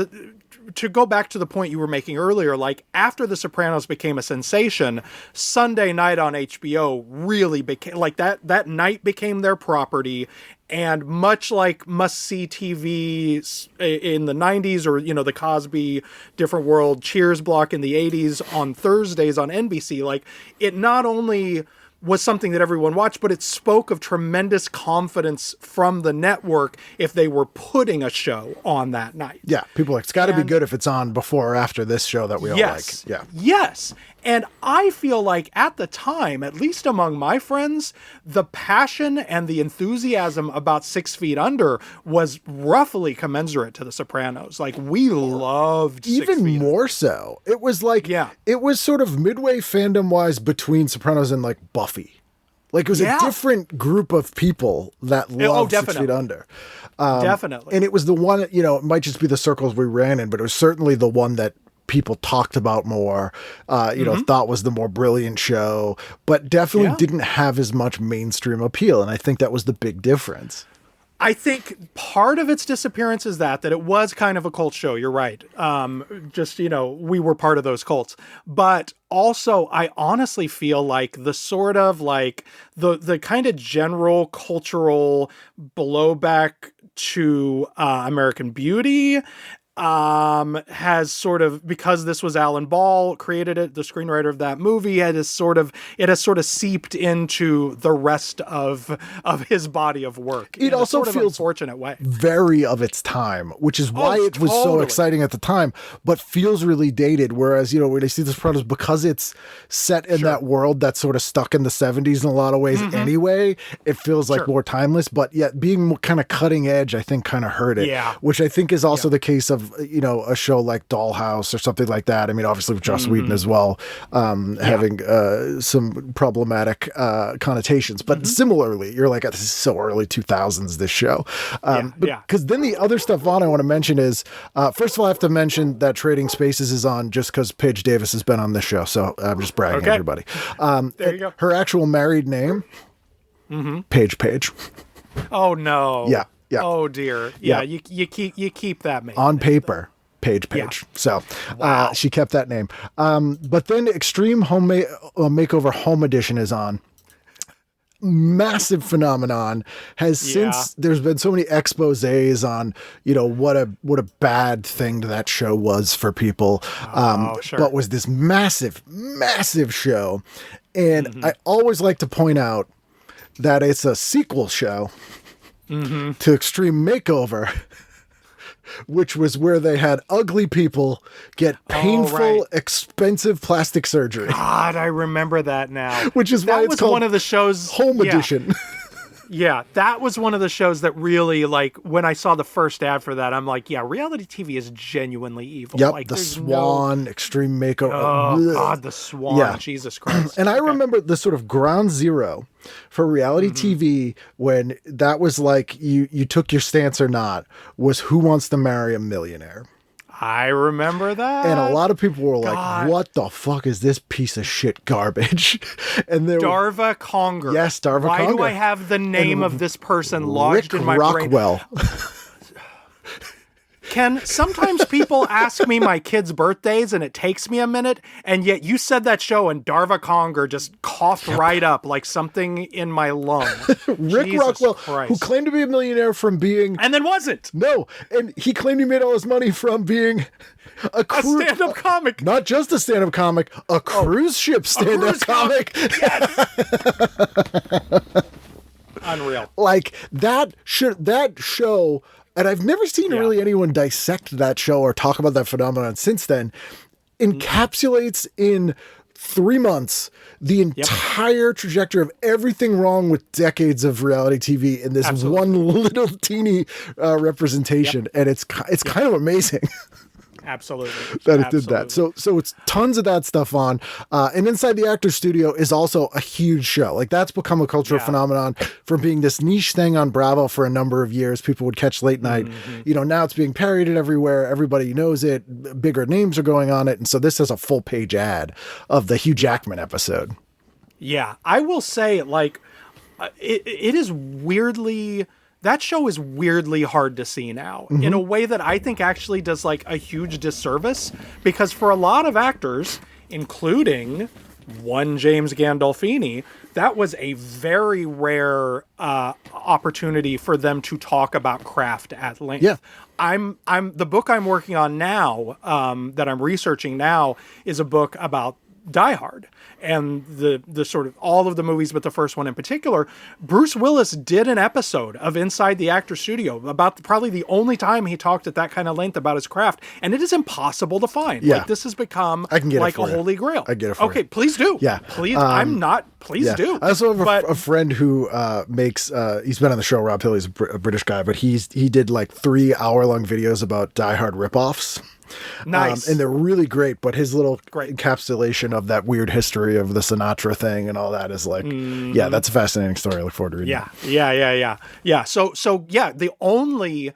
to go back to the point you were making earlier, like after The Sopranos became a sensation, Sunday night on HBO really became like that night became their property. And much like must-see TV in the 90s, or, the Cosby Different World Cheers block in the 80s on Thursdays on NBC, like it not only was something that everyone watched, but it spoke of tremendous confidence from the network if they were putting a show on that night. Yeah, people are like, it's got to be good if it's on before or after this show that we all like. Yeah. Yes. And I feel like at the time, at least among my friends, the passion and the enthusiasm about 6 Feet Under was roughly commensurate to The Sopranos. Like, we loved 6 Even Feet more so. It was like, it was sort of midway fandom-wise between Sopranos and like Buffy. Like, it was a different group of people that loved 6 Feet Under. Definitely. And it was the one, it might just be the circles we ran in, but it was certainly the one that people talked about more, thought was the more brilliant show, but definitely didn't have as much mainstream appeal. And I think that was the big difference. I think part of its disappearance is that it was kind of a cult show. You're right. Just, we were part of those cults. But also, I honestly feel like the sort of like the kind of general cultural blowback to American Beauty has sort of, because this was Alan Ball created it, the screenwriter of that movie, it has sort of seeped into the rest of his body of work. It also sort of feels unfortunate way. Very of its time, which is why it was so totally. exciting at the time, but feels really dated. Whereas, when I see this product, because it's set in that world that's sort of stuck in the 70s in a lot of ways anyway, it feels like more timeless, but yet being kind of cutting edge, I think kind of hurt it. Yeah. Which I think is also the case of, a show like Dollhouse or something like that. I mean, obviously with Joss Whedon as well, having some problematic connotations, but similarly, you're like, this is so early 2000s, this show. Because then the other stuff I want to mention is, first of all, I have to mention that Trading Spaces is on just because Paige Davis has been on this show. So I'm just bragging everybody. There you go. Her actual married name, Paige. Oh no. Yeah. Oh dear. Yeah. You keep that name on paper. Paige. Yeah. So she kept that name. But then Extreme Home Makeover Home Edition is on. Massive phenomenon. Has since there's been so many exposés on what a bad thing that show was for people, but was this massive show, and I always like to point out that it's a sequel show to Extreme Makeover, which was where they had ugly people get painful, expensive plastic surgery. God, I remember that now. Which is why it's called one of the shows Home Edition. Yeah, that was one of the shows that really, like, when I saw the first ad for that, I'm like, yeah, reality TV is genuinely evil. Yep, like, the Swan, Extreme Makeover. Oh, God, the Swan. Jesus Christ. And I remember the sort of ground zero for reality TV when that was like, you took your stance or not, was Who Wants to Marry a Millionaire? I remember that. And a lot of people were like, what the fuck is this piece of shit garbage? And there Darva Conger. Yes, Darva Conger. Why do I have the name of this person lodged in my Rockwell. brain? Ken, sometimes people ask me my kids' birthdays and it takes me a minute, and yet you said that show and Darva Conger just coughed right up like something in my lung. Rick Jesus Rockwell, Christ. who claimed to be a millionaire from being... And then wasn't. No, and he claimed he made all his money from being a stand-up comic. Not just a stand-up comic, a cruise ship stand-up comic. Yes. Unreal. Like, that show... And I've never seen really anyone dissect that show or talk about that phenomenon since then, encapsulates in 3 months the entire trajectory of everything wrong with decades of reality TV in this one little teeny representation. And it's kind of amazing. Absolutely. That it did that. So it's tons of that stuff on. And Inside the Actors Studio is also a huge show. Like, that's become a cultural phenomenon from being this niche thing on Bravo for a number of years. People would catch late night. Now it's being parodied everywhere. Everybody knows it. Bigger names are going on it. And so this is a full page ad of the Hugh Jackman episode. Yeah. I will say, like, it is weirdly... That show is weirdly hard to see now in a way that I think actually does like a huge disservice, because for a lot of actors, including one James Gandolfini, that was a very rare opportunity for them to talk about craft at length. Yeah. I'm the book I'm working on now, that I'm researching now, is a book about Die Hard and the sort of all of the movies, but the first one in particular. Bruce Willis did an episode of Inside the Actors Studio about probably the only time he talked at that kind of length about his craft, and it is impossible to find. Yeah. Like, this has become I can get like it for a you. holy grail. I get it for Okay, you. please do. Yeah. Please, please Yeah. do. I also have But- a friend who makes, he's been on the show, Rob Hill, he's a British guy, but he did like 3-hour-long videos about Die Hard ripoffs. Nice. And they're really great, but his little encapsulation of that weird history of the Sinatra thing and all that is like, yeah, that's a fascinating story. I look forward to reading it. Yeah. So the only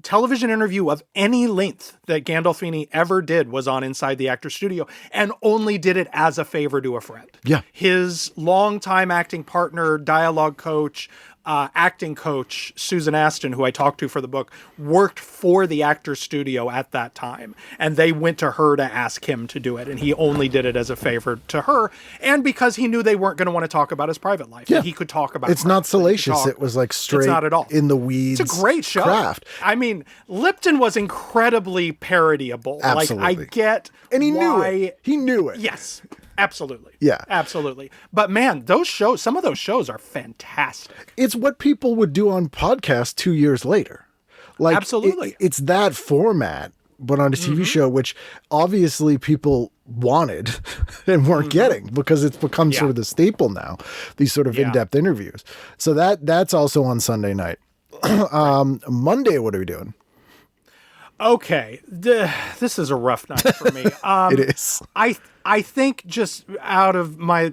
television interview of any length that Gandolfini ever did was on Inside the Actors Studio, and only did it as a favor to a friend. Yeah. His longtime acting partner, dialogue coach, acting coach, Susan Aston, who I talked to for the book, worked for the Actors Studio at that time. And they went to her to ask him to do it. And he only did it as a favor to her. And because he knew they weren't going to want to talk about his private life. Yeah. He could talk about it's not salacious. It was like straight it's not at all. in the weeds. It's a great show. Craft. I mean, Lipton was incredibly parodyable. Absolutely. Like, I get And he knew why... it. He knew it. Yes, absolutely. Yeah. Absolutely. But man, some of those shows are fantastic. It's what people would do on podcasts 2 years later. Like, Absolutely. It's that format, but on a TV show, which obviously people wanted and weren't getting because it's become sort of the staple now, these sort of in-depth interviews. So that's also on Sunday night. Monday, what are we doing? Okay, this is a rough night for me. It is. I think just out of my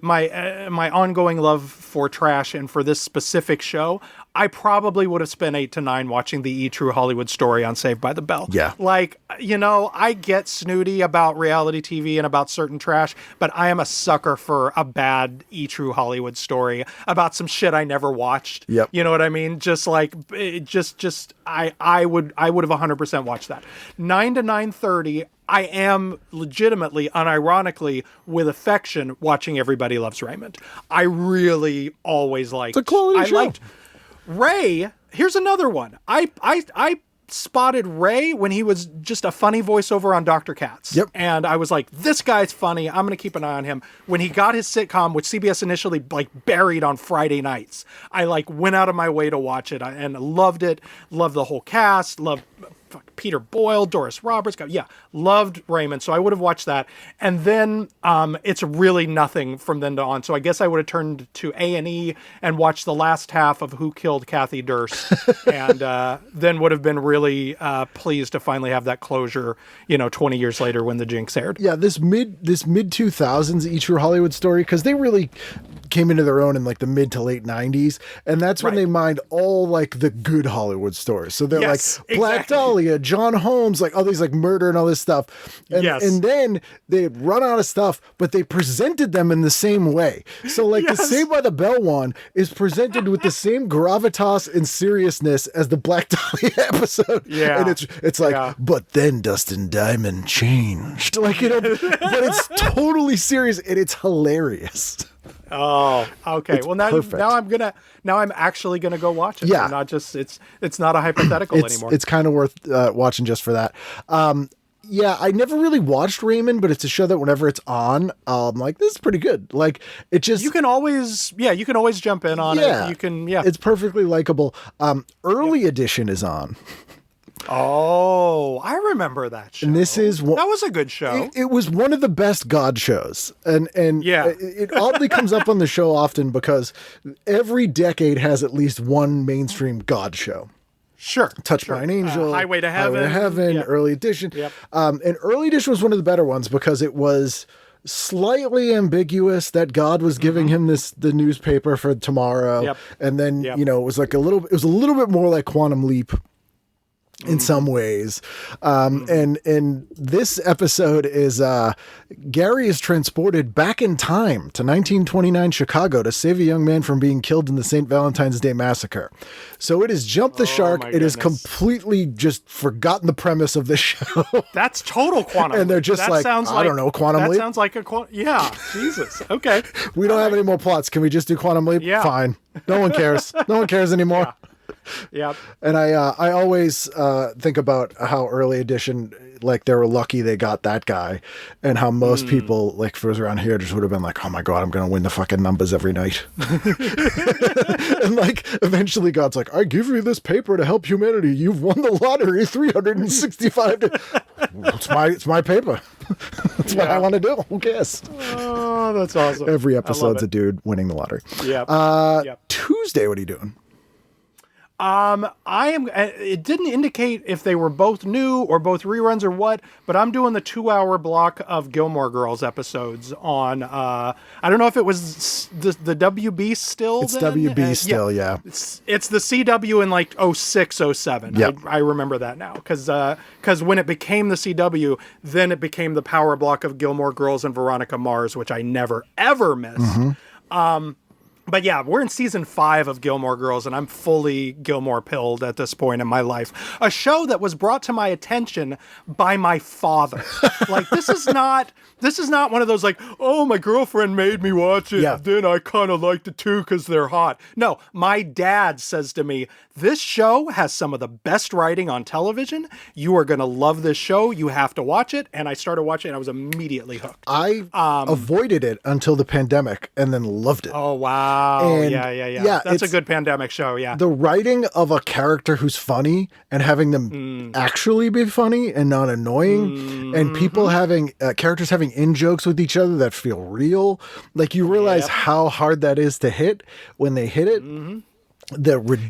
ongoing love for trash and for this specific show, I probably would have spent 8 to 9 watching the E! True Hollywood Story on Saved by the Bell. Yeah. Like, I get snooty about reality TV and about certain trash, but I am a sucker for a bad E! True Hollywood Story about some shit I never watched. Yep. You know what I mean? Just like, I would have 100% watched that. 9 to 9:30, I am legitimately, unironically, with affection, watching Everybody Loves Raymond. I really always liked. It's a quality show. Liked Ray. Here's another one. I spotted Ray when he was just a funny voiceover on Dr. Katz. Yep. And I was like, this guy's funny. I'm going to keep an eye on him. When he got his sitcom, which CBS initially buried on Friday nights, I went out of my way to watch it and loved it. Loved the whole cast. Loved Peter Boyle, Doris Roberts. Loved Raymond. So I would have watched that. And then it's really nothing from then on. So I guess I would have turned to A&E and watched the last half of Who Killed Kathy Durst. And then would have been really pleased to finally have that closure, 20 years later when The Jinx aired. Yeah, this mid 2000s E! True Hollywood Story, because they really came into their own in the mid to late 90s, and that's when they mined all the good Hollywood stories. So they're Black Dahlia, John Holmes, all these murder and all this stuff. And, and then they run out of stuff, but they presented them in the same way. So the Saved by the Bell one is presented with the same gravitas and seriousness as the Black Dahlia episode. Yeah. And it's but then Dustin Diamond changed. But it's totally serious and it's hilarious. Oh, okay. It's well, now I'm actually gonna go watch it. Yeah. Not just it's not a hypothetical anymore. It's kind of worth watching just for that. I never really watched Raymond, but it's a show that whenever it's on, I'm like, this is pretty good. It just you can always jump in on it. You can It's perfectly likable. Early Edition is on. Oh, I remember that show. And this is that was a good show. It was one of the best God shows, and it oddly comes up on the show often because every decade has at least one mainstream God show. Sure. Touched by an Angel, Highway to Heaven, Early Edition. Yep. And Early Edition was one of the better ones because it was slightly ambiguous that God was giving him the newspaper for tomorrow, and then it was a little bit more like Quantum Leap in some ways. And this episode is Gary is transported back in time to 1929 Chicago to save a young man from being killed in the St. Valentine's Day massacre. So it is Jump the Shark. It is completely just forgotten the premise of this show. That's total Quantum And they're just I don't know, Quantum Leap? That sounds like Jesus. Okay. We don't have any more plots. Can we just do Quantum Leap? Yeah. Fine. No one cares. No one cares anymore. Yeah. And I always think about how Early Edition, they were lucky they got that guy, and how most people, for us around here, just would have been like, oh my God, I'm going to win the fucking numbers every night. And eventually God's like, I give you this paper to help humanity. You've won the lottery 365 It's my paper. That's what I want to do. Who cares? Oh, that's awesome. Every episode's a dude winning the lottery. Yeah. Tuesday, what are you doing? It didn't indicate if they were both new or both reruns or what, but I'm doing the 2-hour block of Gilmore Girls episodes on, I don't know if it was the WB still. It's then? WB still, yeah. It's the CW in 06, 07. Yep. I remember that now. Cause when it became the CW, then it became the power block of Gilmore Girls and Veronica Mars, which I never, ever missed. But yeah, we're in season 5 of Gilmore Girls, and I'm fully Gilmore pilled at this point in my life. A show that was brought to my attention by my father. Like, this is not one of those like, oh, my girlfriend made me watch it. Yeah. Then I kind of liked it too because they're hot. No, my dad says to me, this show has some of the best writing on television. You are going to love this show. You have to watch it. And I started watching it, and I was immediately hooked. I avoided it until the pandemic and then loved it. Oh, wow. And Yeah. That's a good pandemic show, yeah. The writing of a character who's funny and having them actually be funny and not annoying, and people having characters having in-jokes with each other that feel real. Like, you realize how hard that is to hit when they hit it.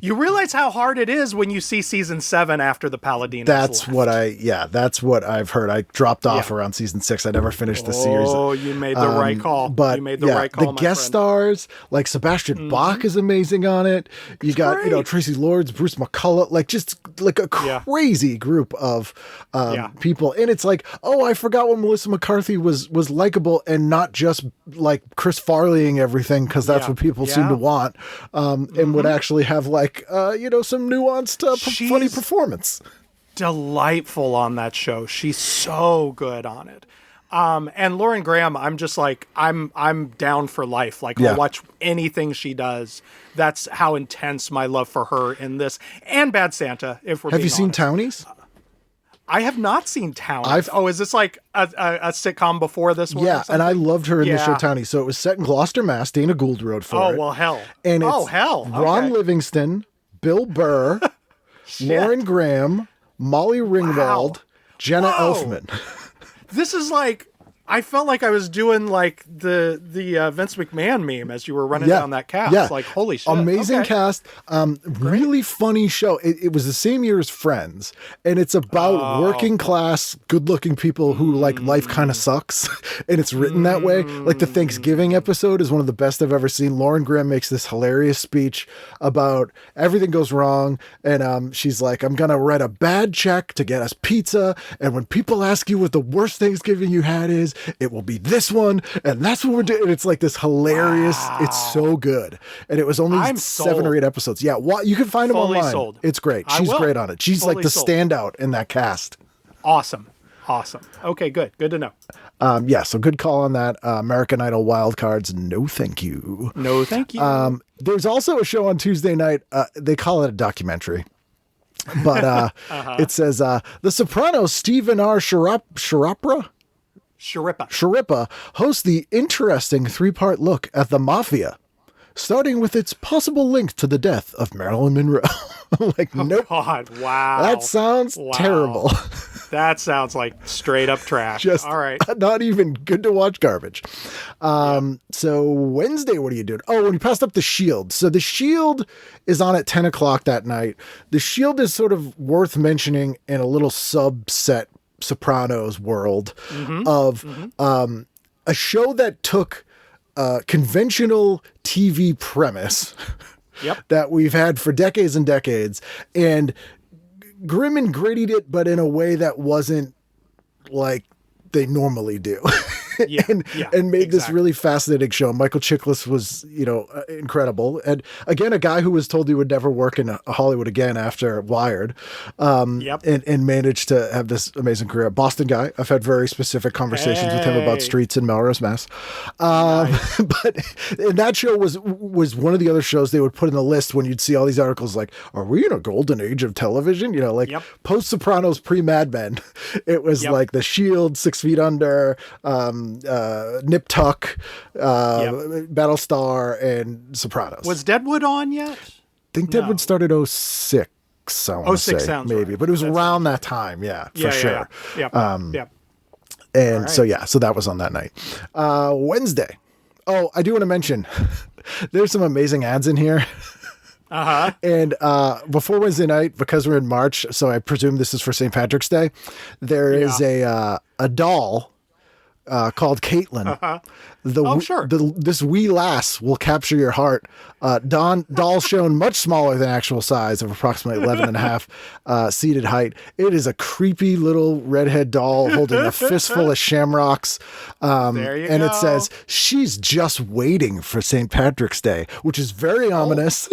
You realize how hard it is when you see season 7 after the Paladinos that's left. that's what I've heard. I dropped off around season 6. I never finished the series. Oh, you made the right call. But you made the right call, the my guest friend. stars, like Sebastian Bach is amazing on it. You got, great. Tracy Lords, Bruce McCullough, like just like a crazy group of people. And it's like, oh, I forgot when Melissa McCarthy was likable and not just like Chris Farleying everything, because that's what people seem to want, and would actually have like some nuanced funny performance. Delightful on that show. She's so good on it. And Lauren Graham, I'm just like, I'm down for life. Like, I'll watch anything she does. That's how intense my love for her in this, and Bad Santa, if we're Have you being seen honest. Townies? I have not seen Townies. Is this like a sitcom before this one? Yeah, and I loved her in the show Yeah. Townies. So it was set in Gloucester, Mass. Dana Gould wrote for it. Oh, well, hell. And it's hell. Ron Okay. Livingston, Bill Burr, Lauren Graham, Molly Ringwald, Jenna Whoa. Elfman. This is like, I felt like I was doing like the Vince McMahon meme as you were running down that cast. Yeah. Like, holy shit. Amazing Okay. cast. Really funny show. It was the same year as Friends, and it's about working class, good looking people who like life kind of sucks. And it's written that way. Like, the Thanksgiving episode is one of the best I've ever seen. Lauren Graham makes this hilarious speech about everything goes wrong. And she's like, I'm going to write a bad check to get us pizza. And when people ask you what the worst Thanksgiving you had is, it will be this one, and that's what we're doing. And it's like this hilarious. It's so good, and it was only I'm 7 or sold. 8 episodes. Yeah, you can find them Fully online. sold. It's great. I She's will. great on it. She's like Fully the sold. standout in that cast. Awesome. Okay, good to know. So good call on that. American Idol wildcards. No, thank you. No, thank you. There's also a show on Tuesday night. They call it a documentary. But it says The Sopranos Stephen R. Sciarappa hosts the interesting 3-part look at the mafia, starting with its possible link to the death of Marilyn Monroe. Like, nope. God, wow. That sounds terrible. That sounds like straight up trash. Just all right. not even good to watch garbage. So Wednesday, what are you doing? Oh, when you passed up The Shield. So The Shield is on at 10 o'clock that night. The Shield is sort of worth mentioning in a little subset Sopranos world of a show that took a conventional TV premise that we've had for decades and decades and grim and grittied it, but in a way that wasn't like they normally do. and made this really fascinating show. Michael Chiklis was, incredible. And again, a guy who was told he would never work in Hollywood again after Wired, and managed to have this amazing career. Boston guy. I've had very specific conversations with him about streets in Melrose, Mass. But and that show was one of the other shows they would put in the list when you'd see all these articles like, are we in a golden age of television? Post Sopranos, pre Mad Men. It was like The Shield, 6 Feet Under, Nip Tuck, Battlestar, and Sopranos. Was Deadwood on yet? I think Deadwood started 06, I want to say, sounds maybe. right. But it was around that time, for sure. And so that was on that night. Wednesday. Oh, I do want to mention, there's some amazing ads in here. And before Wednesday night, because we're in March, so I presume this is for St. Patrick's Day, there is a doll called Caitlin. Sure. This wee lass will capture your heart. Doll shown much smaller than actual size of approximately 11 and a half seated height. It is a creepy little redhead doll holding a fistful of shamrocks. There you and go. It says, she's just waiting for St. Patrick's Day, which is very ominous.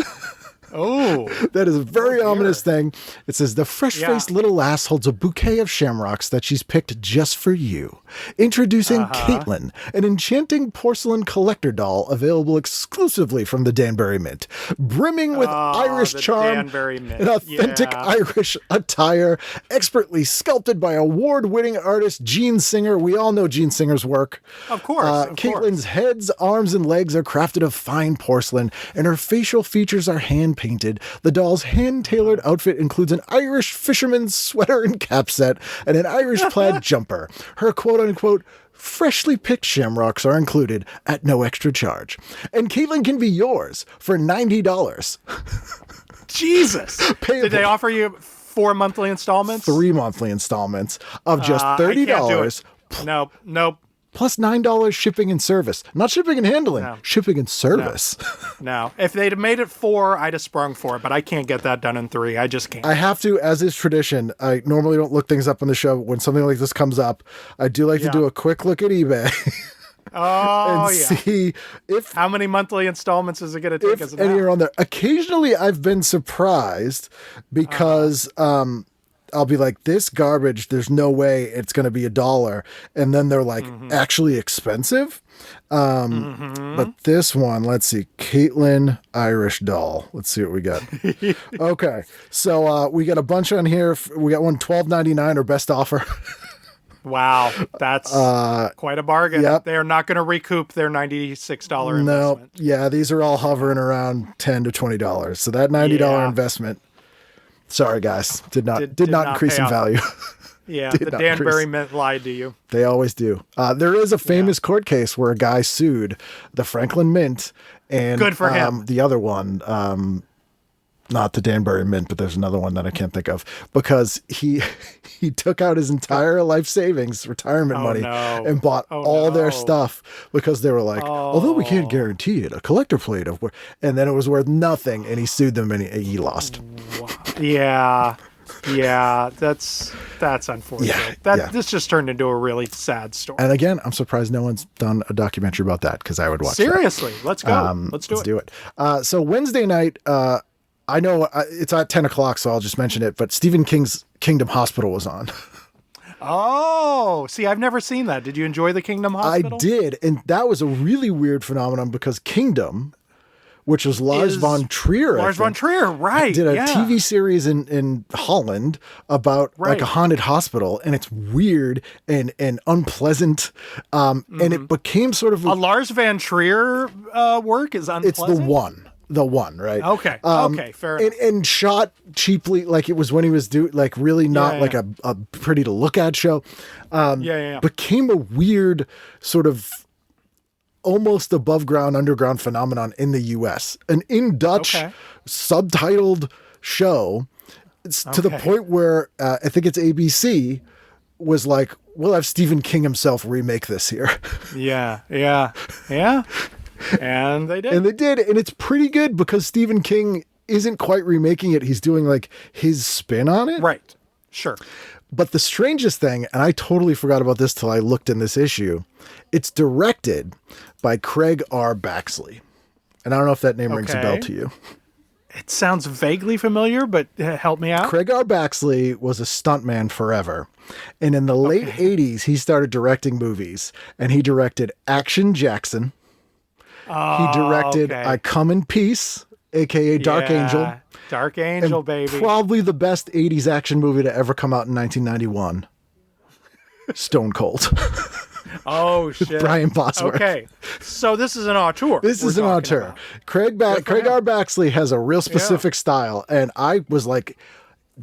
Oh, that is a very ominous thing. It says, the fresh-faced Yeah. little lass holds a bouquet of shamrocks that she's picked just for you. Introducing Caitlin, an enchanting porcelain collector doll available exclusively from the Danbury Mint. Brimming with Irish the charm Danbury Mint. and authentic Yeah. Irish attire, expertly sculpted by award-winning artist Gene Singer. We all know Gene Singer's work. Of course. Caitlin's heads, arms, and legs are crafted of fine porcelain, and her facial features are hand-painted. The doll's hand-tailored outfit includes an Irish fisherman's sweater and cap set and an Irish plaid jumper. Her quote-unquote freshly picked shamrocks are included at no extra charge. And Caitlin can be yours for $90. Jesus. Payable. Did they offer you 4 monthly installments? 3 monthly installments of just I can't do $30 it. Nope. plus $9 shipping and service. Not shipping and handling, No. shipping and service. No. If they'd have made it 4, I'd have sprung for it, but I can't get that done in 3. I just can't. I have to, as is tradition, I normally don't look things up on the show. When something like this comes up, I do like to do a quick look at eBay Oh, and yeah. see if How many monthly installments is it going to take us any now? are on there. Occasionally, I've been surprised because I'll be like, this garbage, there's no way it's going to be $1. And then they're like, actually expensive. But this one, let's see, Caitlin Irish doll. Let's see what we got. Okay. So we got a bunch on here. We got one $12.99 or best offer. Wow. That's quite a bargain. yep. They are not going to recoup their $96 No. investment. Yeah. These are all hovering around $10 to $20. So that $90 Yeah. investment. Sorry, guys. Did not Did not increase pay in off. value. Yeah, Did the not Danbury increase. Mint lied to you. They always do. There is a famous court case where a guy sued the Franklin Mint and Good for him. The other one, not the Danbury Mint, but there's another one that I can't think of, because he took out his entire life savings, retirement money, no. and bought all their no. stuff because they were like, although we can't guarantee it, a collector plate of, and then it was worth nothing, and he sued them and he lost. Yeah. Yeah, that's unfortunate. Yeah. This just turned into a really sad story. And again, I'm surprised no one's done a documentary about that because I would watch that. Seriously, let's go. Let's do it. So Wednesday night, I know it's at 10 o'clock, so I'll just mention it, but Stephen King's Kingdom Hospital was on. Oh, see, I've never seen that. Did you enjoy the Kingdom Hospital? I did, and that was a really weird phenomenon because Kingdom, which was Lars von Trier, Lars von Trier, right. did a yeah. TV series in Holland about like a haunted hospital, and it's weird and unpleasant, and it became sort of A Lars von Trier work is unpleasant? it's the one, right? Okay. Okay, fair enough. And shot cheaply, like it was when he was like really not Yeah, like yeah. a pretty to look at show. Yeah. Became a weird sort of almost above ground, underground phenomenon in the US. An in Dutch subtitled show. It's to the point where I think it's ABC was like, we'll have Stephen King himself remake this here. Yeah. And they did. And they did. And it's pretty good because Stephen King isn't quite remaking it. He's doing like his spin on it. Right. Sure. But the strangest thing, and I totally forgot about this till I looked in this issue, it's directed by Craig R. Baxley. And I don't know if that name rings a bell to you. It sounds vaguely familiar, but help me out. Craig R. Baxley was a stuntman forever. And in the late 80s, he started directing movies. And he directed Action Jackson. He directed I Come in Peace, a.k.a. Dark Angel. Dark Angel, And baby. probably the best 80s action movie to ever come out in 1991. Stone Cold. Oh, shit. Brian Bosworth. Okay. So this is an auteur. This is an auteur. Craig R. Baxley has a real specific style. And I was like,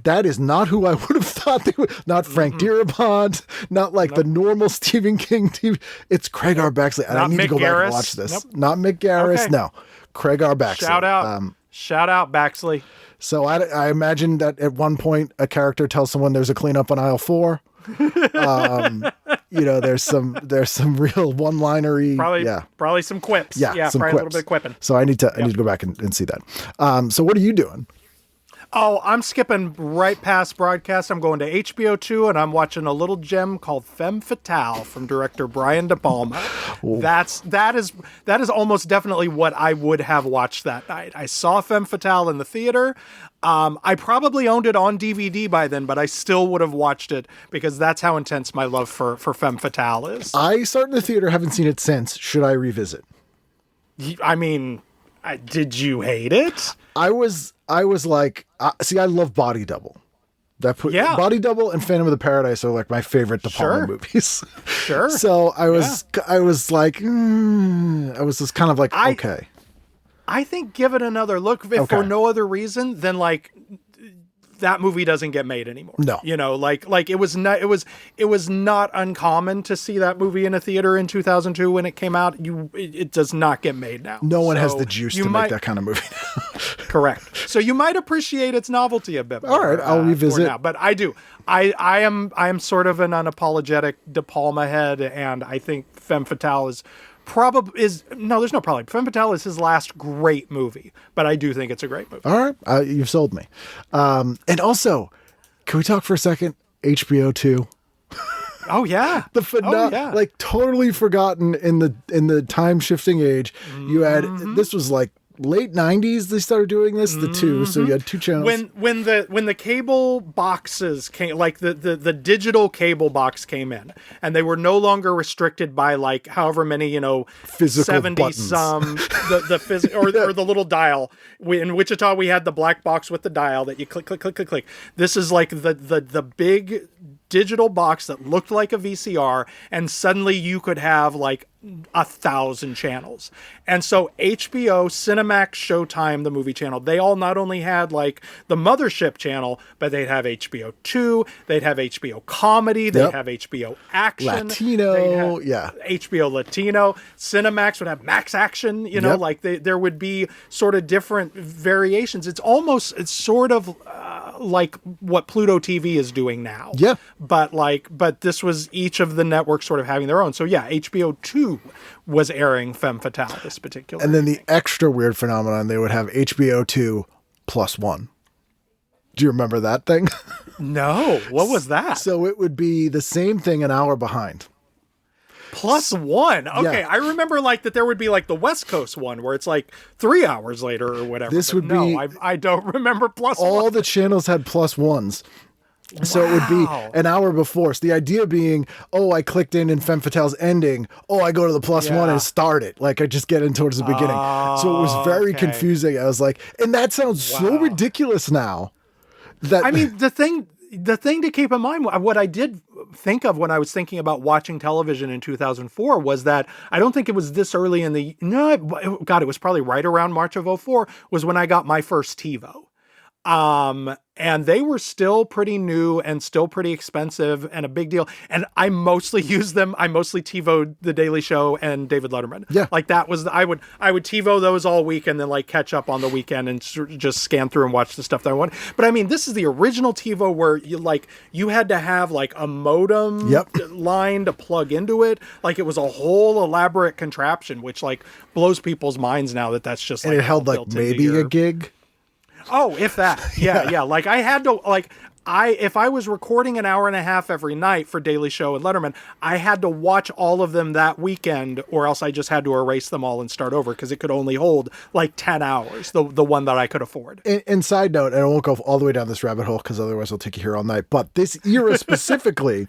that is not who I would have thought they would. Not Frank Darabont, not like the normal Stephen King TV. It's Craig R. Baxley. And I Not need to Mick go back Garris. and watch this. Nope. Not Mick Garris. Okay. No. Craig R. Baxley. Shout out Baxley. So I imagine that at one point a character tells someone there's a cleanup on aisle 4. there's some real one-linery. Probably some quips. Yeah, some probably quips. a little bit of quipping. So I need to go back and see that. So what are you doing? Oh, I'm skipping right past broadcast. I'm going to HBO 2, and I'm watching a little gem called Femme Fatale from director Brian De Palma. That is almost definitely what I would have watched that night. I saw Femme Fatale in the theater. I probably owned it on DVD by then, but I still would have watched it because that's how intense my love for Femme Fatale is. I saw it in the theater, haven't seen it since. Should I revisit? I mean, did you hate it? I was like, see, I love Body Double. Body Double and Phantom of the Paradise are like my favorite De Palma movies. Sure. So I was like, I was just kind of like, okay. I think give it another look if for no other reason than like that movie doesn't get made anymore. No. Like it was not uncommon to see that movie in a theater in 2002 when it came out. It does not get made now. No one has the juice to make that kind of movie now. Correct. So you might appreciate its novelty a bit more. All right, I'll revisit. Now, but I do. I am sort of an unapologetic De Palma head, and I think Femme Fatale is there's no problem. Femme Fatale is his last great movie, but I do think it's a great movie. All right, you've sold me. And also, can we talk for a second? HBO 2. Oh yeah, like totally forgotten in the time shifting age. You had this was like late 90s they started doing this, the two, so you had two channels. When the cable boxes came, like the digital cable box came in, and they were no longer restricted by like however many physical 70 buttons. or the little dial. In Wichita we had the black box with the dial that you click. This is like the big digital box that looked like a VCR, and suddenly you could have like 1,000 channels. And so HBO, Cinemax, Showtime, the movie channel, they all not only had like the mothership channel, but they'd have HBO 2, they'd have HBO Comedy, they'd have HBO Action, Latino, HBO Latino. Cinemax would have Max Action, like there would be sort of different variations. It's sort of like what Pluto TV is doing now. Yeah. But this was each of the networks sort of having their own. So yeah, HBO 2 was airing Femme Fatale this particular. And then the extra weird phenomenon, they would have HBO 2 +1. Do you remember that thing? No. What was that? So it would be the same thing an hour behind. +1. Okay, Yeah. I remember like that there would be like the West Coast one where it's like 3 hours later or whatever. This would be. I don't remember +1. All the channels had +1s. So it would be an hour before. So the idea being, I clicked in Femme Fatale's ending. I go to the +1 and start it. Like I just get in towards the beginning. So it was very confusing. I was like, and that sounds so ridiculous now. That I mean, the thing to keep in mind, what I did think of when I was thinking about watching television in 2004 was that I don't think it was this early in it was probably right around March of 2004 was when I got my first TiVo. And they were still pretty new and still pretty expensive and a big deal. And I mostly used them. I mostly TiVo'd The Daily Show and David Letterman. Yeah. Like that was, I would TiVo those all week and then like catch up on the weekend and just scan through and watch the stuff that I wanted. But I mean, this is the original TiVo where you had to have like a modem line to plug into it. Like it was a whole elaborate contraption, which like blows people's minds now that's just like. And it held like maybe a gig. Oh, if that. Yeah. Like I had to if I was recording an hour and a half every night for Daily Show and Letterman, I had to watch all of them that weekend or else I just had to erase them all and start over because it could only hold like 10 hours, the one that I could afford. And side note, and I won't go all the way down this rabbit hole because otherwise I'll take you here all night, but this era specifically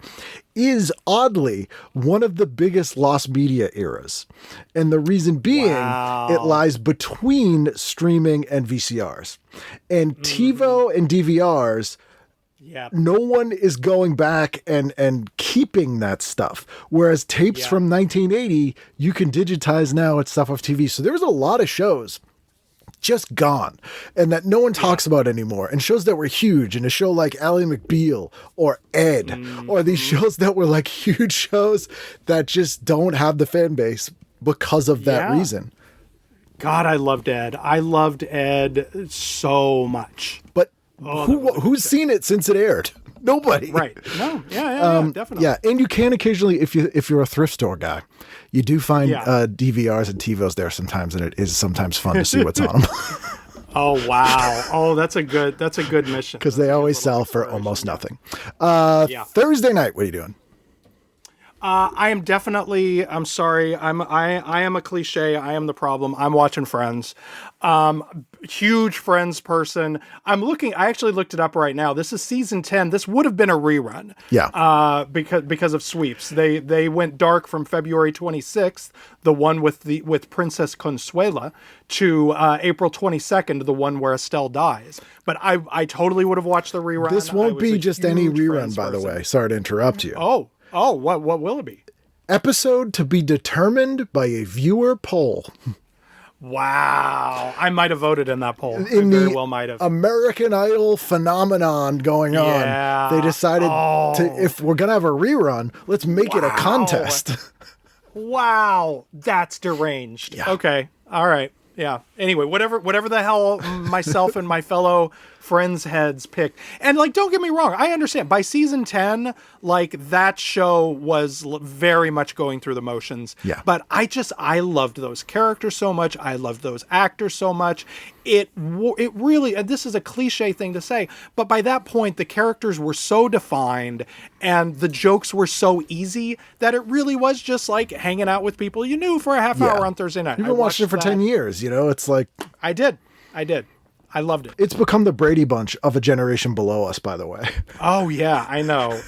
is oddly one of the biggest lost media eras. And the reason being it lies between streaming and VCRs. And TiVo and DVRs, no one is going back and keeping that stuff. Whereas tapes from 1980, you can digitize now at stuff off TV. So there was a lot of shows just gone and that no one talks about anymore. And shows that were huge, and a show like Ally McBeal or Ed, or these shows that were like huge shows that just don't have the fan base because of that reason. God, I loved Ed. I loved Ed so much. But who's seen it since it aired? Nobody. Right. No. Yeah, definitely. Yeah, and you can occasionally, if you're a thrift store guy, you do find DVRs and TiVos there sometimes, and it is sometimes fun to see what's on them. Oh wow! Oh, that's a good mission. Because they always sell for almost nothing. Thursday night, what are you doing? I am definitely. I'm sorry. I am a cliche. I am the problem. I'm watching Friends. Huge Friends person. I actually looked it up right now. This is season 10. This would have been a rerun. Yeah. Because of sweeps. They went dark from February 26th, the one with Princess Consuela, to April 22nd, the one where Estelle dies. But I totally would have watched the rerun. This won't be just any rerun, by the way. Sorry to interrupt you. Oh, what will it be? Episode to be determined by a viewer poll. Wow. I might have voted in that poll. In very the well might have. American Idol phenomenon going on. They decided if we're going to have a rerun, let's make it a contest. Wow. That's deranged. Yeah. Okay. All right. Yeah. Anyway, whatever the hell myself and my fellow friends' heads picked. And like, don't get me wrong, I understand. By season 10, like that show was very much going through the motions. Yeah. But I loved those characters so much. I loved those actors so much. It really, and this is a cliche thing to say, but by that point, the characters were so defined and the jokes were so easy that it really was just like hanging out with people you knew for a half hour on Thursday night. You've been watching it for 10 years, it's like... I did. I loved it. It's become the Brady Bunch of a generation below us, by the way. Oh yeah, I know.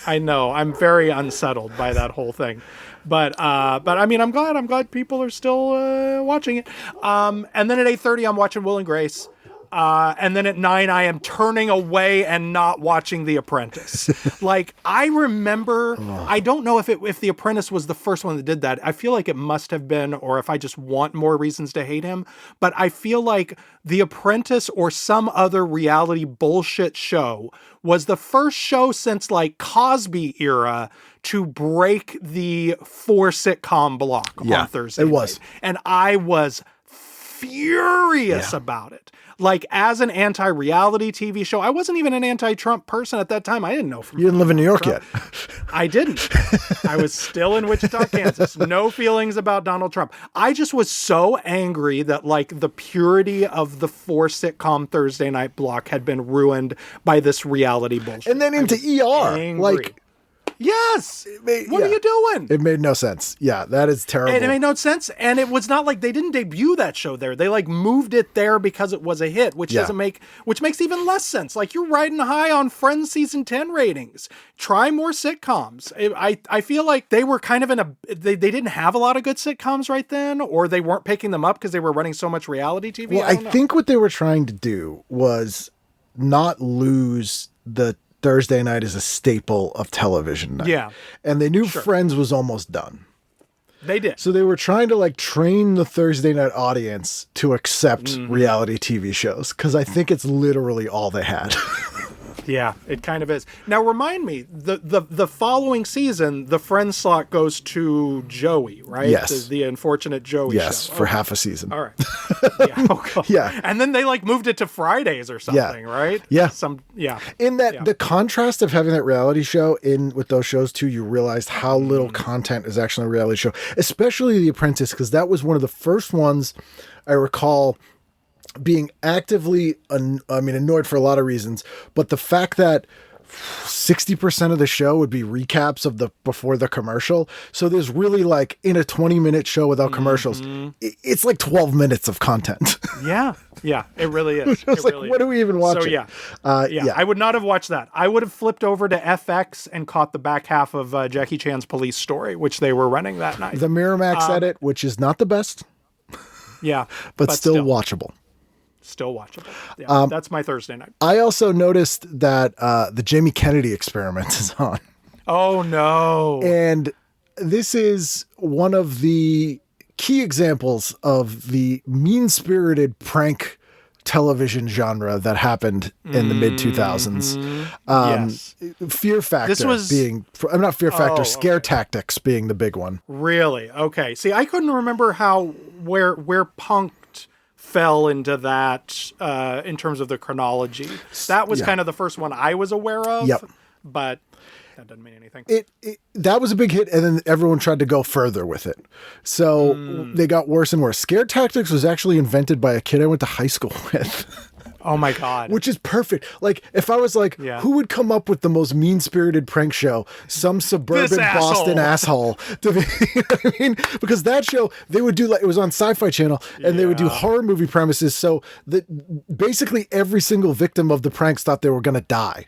I'm very unsettled by that whole thing. But I mean, I'm glad people are still watching it. And then at 8:30, I'm watching Will and Grace. And then at 9, I am turning away and not watching The Apprentice. Like, I remember, I don't know if The Apprentice was the first one that did that. I feel like it must have been, or if I just want more reasons to hate him. But I feel like The Apprentice or some other reality bullshit show was the first show since like Cosby era to break the 4 sitcom block on Thursday was. night. And I was furious about it. Like, as an anti-reality TV show, I wasn't even an anti-Trump person at that time. I didn't know from You didn't live in New York Trump. yet. I didn't. I was still in Wichita, Kansas. No feelings about Donald Trump. I just was so angry that, like, the purity of the 4 sitcom Thursday night block had been ruined by this reality bullshit. And then into ER. Angry. Like... Yes. What are you doing? It made no sense. Yeah, that is terrible. It made no sense. And it was not like they didn't debut that show there. They like moved it there because it was a hit, which makes even less sense. Like, you're riding high on Friends season 10 ratings. Try more sitcoms. I feel like they were kind of they didn't have a lot of good sitcoms right then, or they weren't picking them up because they were running so much reality TV. Well, I think what they were trying to do was not lose the Thursday night is a staple of television night. Yeah. And they knew Friends was almost done. They did. So they were trying to like train the Thursday night audience to accept reality TV shows. Cause I think it's literally all they had. Yeah, it kind of is. Now remind me, the following season, the Friends slot goes to Joey, right? Yes. The unfortunate Joey yes, show. for half a season. All right. Yeah. Okay. Yeah. And then they like moved it to Fridays or something, right? Yeah. In that the contrast of having that reality show in with those shows too, you realized how little content is actually a reality show, especially The Apprentice, because that was one of the first ones I recall being actively, annoyed for a lot of reasons, but the fact that 60% of the show would be recaps of before the commercial. So there's really like in a 20-minute show without commercials, it's like 12 minutes of content. Yeah, it really is. It's like, what are we even watching? So I would not have watched that. I would have flipped over to FX and caught the back half of Jackie Chan's Police Story, which they were running that night. The Miramax edit, which is not the best. Yeah, but still watchable. Still watchable. Yeah, that's my Thursday night. I also noticed that the Jaime Kennedy Experiment is on. Oh, no. And this is one of the key examples of the mean-spirited prank television genre that happened in the mid-2000s. Yes. Fear Factor not Fear Factor, Scare Tactics being the big one. Really? Okay. See, I couldn't remember where Punk'd fell into that in terms of the chronology. That was kind of the first one I was aware of. Yep. but that doesn't mean anything. That was a big hit, and then everyone tried to go further with it. So they got worse and worse. Scare tactics was actually invented by a kid I went to high school with. Oh my God. Which is perfect. Like, if I was like, who would come up with the most mean-spirited prank show? Some suburban Boston asshole. You know what I mean? Because that show, they would do, like, it was on Sci-Fi Channel, and they would do horror movie premises, so that basically every single victim of the pranks thought they were going to die.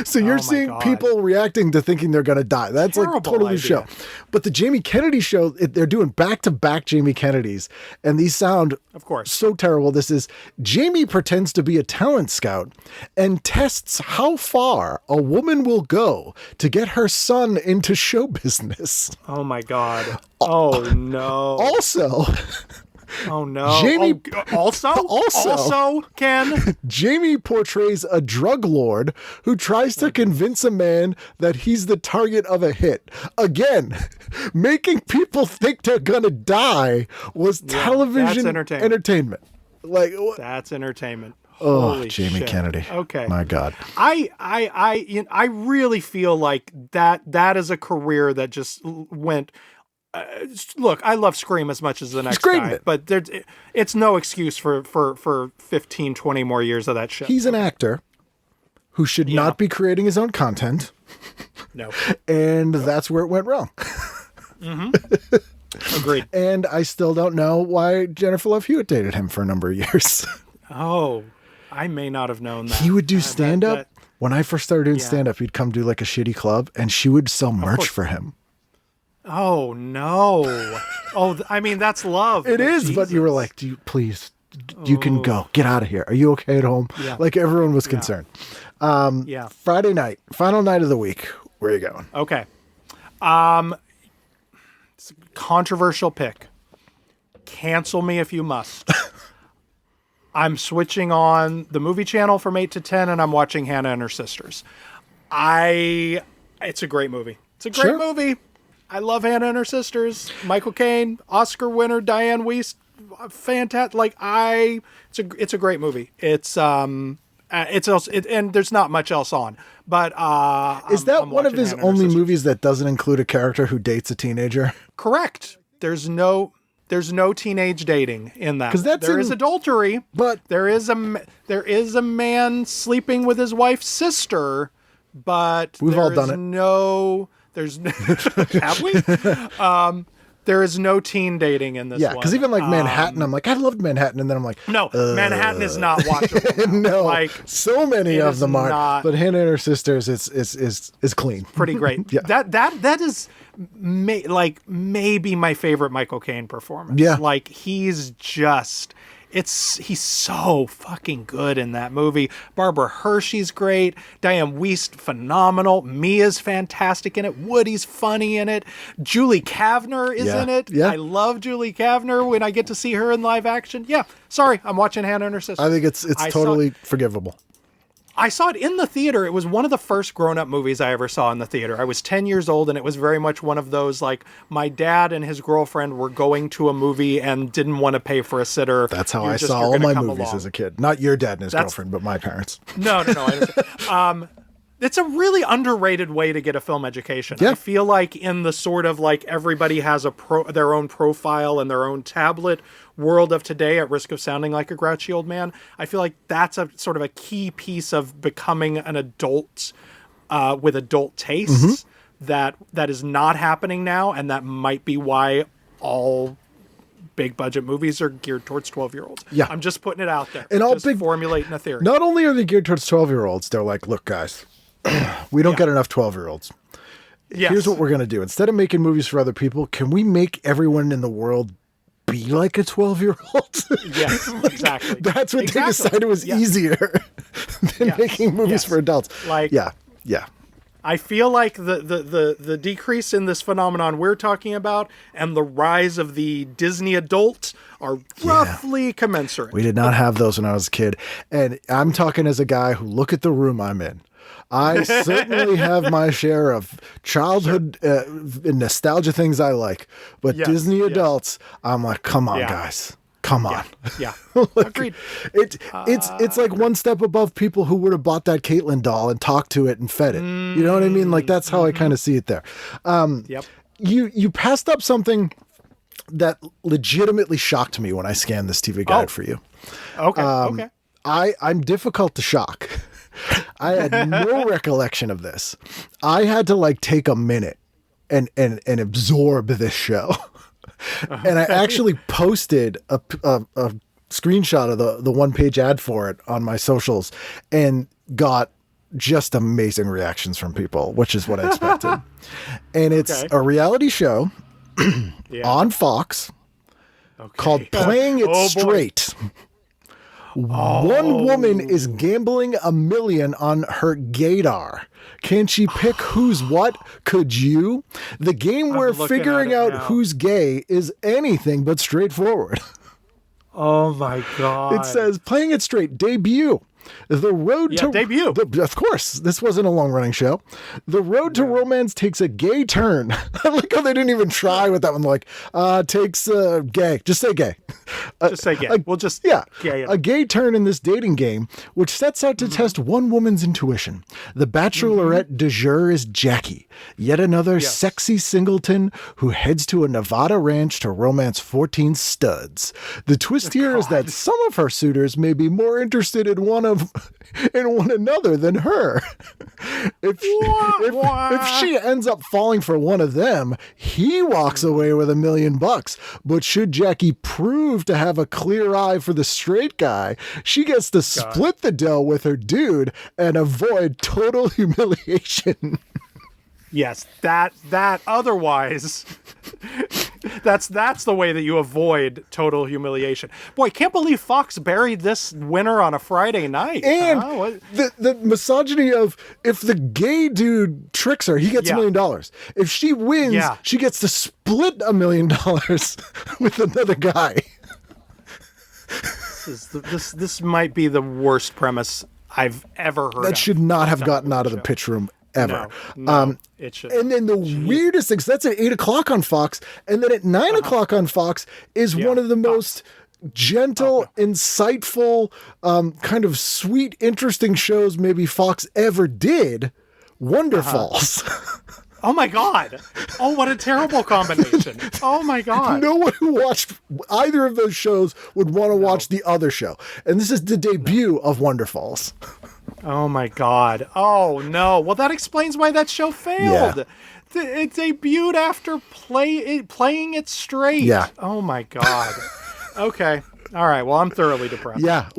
So you're seeing people reacting to thinking they're going to die. That's Terrible like totally idea. the show. But the Jaime Kennedy show, they're doing back-to-back Jaime Kennedys, and these sound of course so terrible. This is Jaime pretends to be a talent scout and tests how far a woman will go to get her son into show business. Oh my God. Oh no. Also... Oh no. Jaime Also, Ken. Jaime portrays a drug lord who tries to convince a man that he's the target of a hit. Again, making people think they're gonna die was television entertainment. Like, that's entertainment. Oh, Holy Jaime shit. Kennedy. Okay. My God. I really feel like that is a career that just went. Look, I love Scream as much as the next guy, but it's no excuse for 15, 20 more years of that shit. He's an actor who should not be creating his own content. No. And that's where it went wrong. Agreed. And I still don't know why Jennifer Love Hewitt dated him for a number of years. Oh, I may not have known that. He would do stand-up. When I first started doing stand-up, he'd come do like a shitty club, and she would sell merch for him. Oh, no. Oh, I mean, that's love. It is, Jesus. But you were like, please, you can go. Get out of here. Are you okay at home? Yeah. Like, everyone was concerned. Friday night, final night of the week. Where are you going? Okay. It's a controversial pick. Cancel me if you must. I'm switching on the movie channel from 8 to 10, and I'm watching Hannah and Her Sisters. It's a great movie. It's a great movie. I love Hannah and Her Sisters. Michael Caine, Oscar winner, Diane Wiest, fantastic. Like it's a great movie. It's also, and there's not much else on. But is that one of his only movies that doesn't include a character who dates a teenager? Correct. There's no teenage dating in that. Because there is adultery, but there is a man sleeping with his wife's sister. But we've all done it. There's no, have we? There is no teen dating in this one. Yeah, because even like Manhattan, I'm like, I loved Manhattan, and then I'm like, no, Manhattan is not watchable. No, like so many of them are. But Hannah and Her Sisters is clean. Pretty great. Yeah. That is maybe my favorite Michael Caine performance. Yeah, like he's so fucking good in that movie. Barbara Hershey's great. Diane Wiest, phenomenal. Mia's fantastic in it. Woody's funny in it. Julie Kavner is in it. Yeah. I love Julie Kavner when I get to see her in live action. Yeah. Sorry, I'm watching Hannah and Her Sisters. I think it's totally forgivable. I saw it in the theater. It was one of the first grown-up movies I ever saw in the theater. I was 10 years old, and it was very much one of those, like, my dad and his girlfriend were going to a movie and didn't want to pay for a sitter. That's how I saw all my movies as a kid. Not your dad and his girlfriend, but my parents. No, I understand. It's a really underrated way to get a film education. Yeah. I feel like in the sort of like everybody has their own profile and their own tablet world of today, at risk of sounding like a grouchy old man, I feel like that's a sort of a key piece of becoming an adult with adult tastes that is not happening now, and that might be why all big budget movies are geared towards 12-year-olds. Yeah. I'm just putting it out there. And all just formulating a theory. Not only are they geared towards 12-year-olds, they're like, look, guys, we don't get enough 12-year-olds. Yes. Here's what we're going to do. Instead of making movies for other people, can we make everyone in the world be like a 12-year-old? Yes, exactly. That's what they decided was easier than making movies for adults. Like, yeah. I feel like the decrease in this phenomenon we're talking about and the rise of the Disney adult are roughly commensurate. We did not have those when I was a kid. And I'm talking as a guy who, look at the room I'm in. I certainly have my share of childhood nostalgia things I like. But Disney adults, I'm like, come on, guys. come on. Yeah. Like, Agreed. It's like one step above people who would have bought that Caitlyn doll and talked to it and fed it. You know what I mean? Like, that's how I kind of see it there. Yep. You passed up something that legitimately shocked me when I scanned this TV guide for you. Okay. Okay. I'm difficult to shock. I had no recollection of this. I had to like take a minute and absorb this show. And I actually posted a screenshot of the one-page ad for it on my socials and got just amazing reactions from people, which is what I expected. And it's a reality show on Fox called Playing It Straight. One woman is gambling $1 million on her gaydar. Can she pick who's what? Could you? The game where figuring out who's gay is anything but straightforward. Oh my God. It says Playing It Straight debut. The road to debut. Of course, this wasn't a long-running show. The road to romance takes a gay turn. I like how they didn't even try with that one. Like, takes gay. Just say gay. Just say gay. We'll just gay it. A gay turn in this dating game, which sets out to test one woman's intuition. The bachelorette du jour is Jackie, yet another sexy singleton who heads to a Nevada ranch to romance 14 studs. The twist here is that some of her suitors may be more interested in one another than her. If she ends up falling for one of them, he walks away with $1 million. But should Jackie prove to have a clear eye for the straight guy, she gets to split the dough with her dude and avoid total humiliation. Yes, that otherwise that's the way that you avoid total humiliation. Boy, can't believe Fox buried this winner on a Friday night. And the misogyny of if the gay dude tricks her, he gets $1 million. If she wins, she gets to split $1 million with another guy. This might be the worst premise I've ever heard. That should not have gotten out of the pitch room ever. No, it should. And then the weirdest things, that's at 8:00 on Fox. And then at 9:00 on Fox is one of the most gentle, insightful, kind of sweet, interesting shows maybe Fox ever did. Wonderfalls. Oh my God. Oh, what a terrible combination. Oh my God. No one who watched either of those shows would want to watch the other show. And this is the debut of Wonderfalls. Oh my God. Oh no. Well, that explains why that show failed. Yeah. It debuted after playing it straight. Yeah. Oh my God. Okay. All right. Well, I'm thoroughly depressed. Yeah.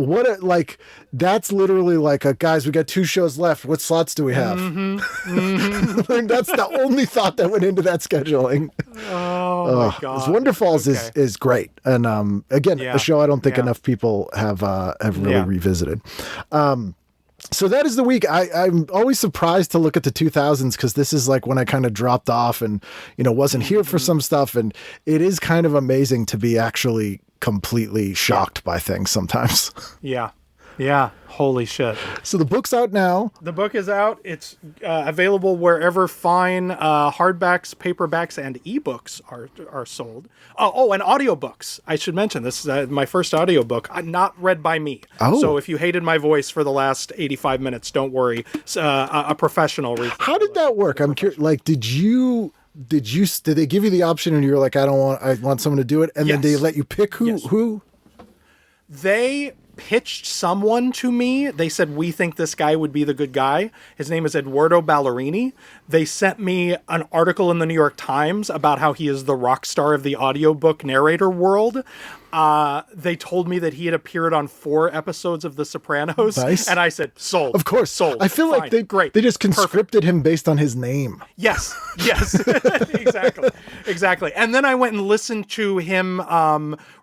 That's literally like guys, we got 2 shows left. What slots do we have? And that's the only thought that went into that scheduling. Oh my God. Wonderfalls is great. And again, a show I don't think enough people have really revisited. So that is the week. I'm always surprised to look at the 2000s because this is like when I kind of dropped off and, wasn't here for some stuff. And it is kind of amazing to be actually completely shocked by things sometimes. Yeah. Holy shit. So the book's out now. The book is out. It's available wherever fine hardbacks, paperbacks, and ebooks are sold. Oh, and audiobooks. I should mention this is my first audiobook, not read by me. Oh. So if you hated my voice for the last 85 minutes, don't worry. A professional read. How did that work? I'm curious. Like, did they give you the option and you were like, I want someone to do it? And then they let you pick who? They pitched someone to me. They said, we think this guy would be the good guy. His name is Eduardo Ballerini. They sent me an article in the New York Times about how he is the rock star of the audiobook narrator world. They told me that he had appeared on 4 episodes of The Sopranos. Nice. And I said, sold. Of course. Sold. I feel like they just conscripted him based on his name. Yes. Exactly. And then I went and listened to him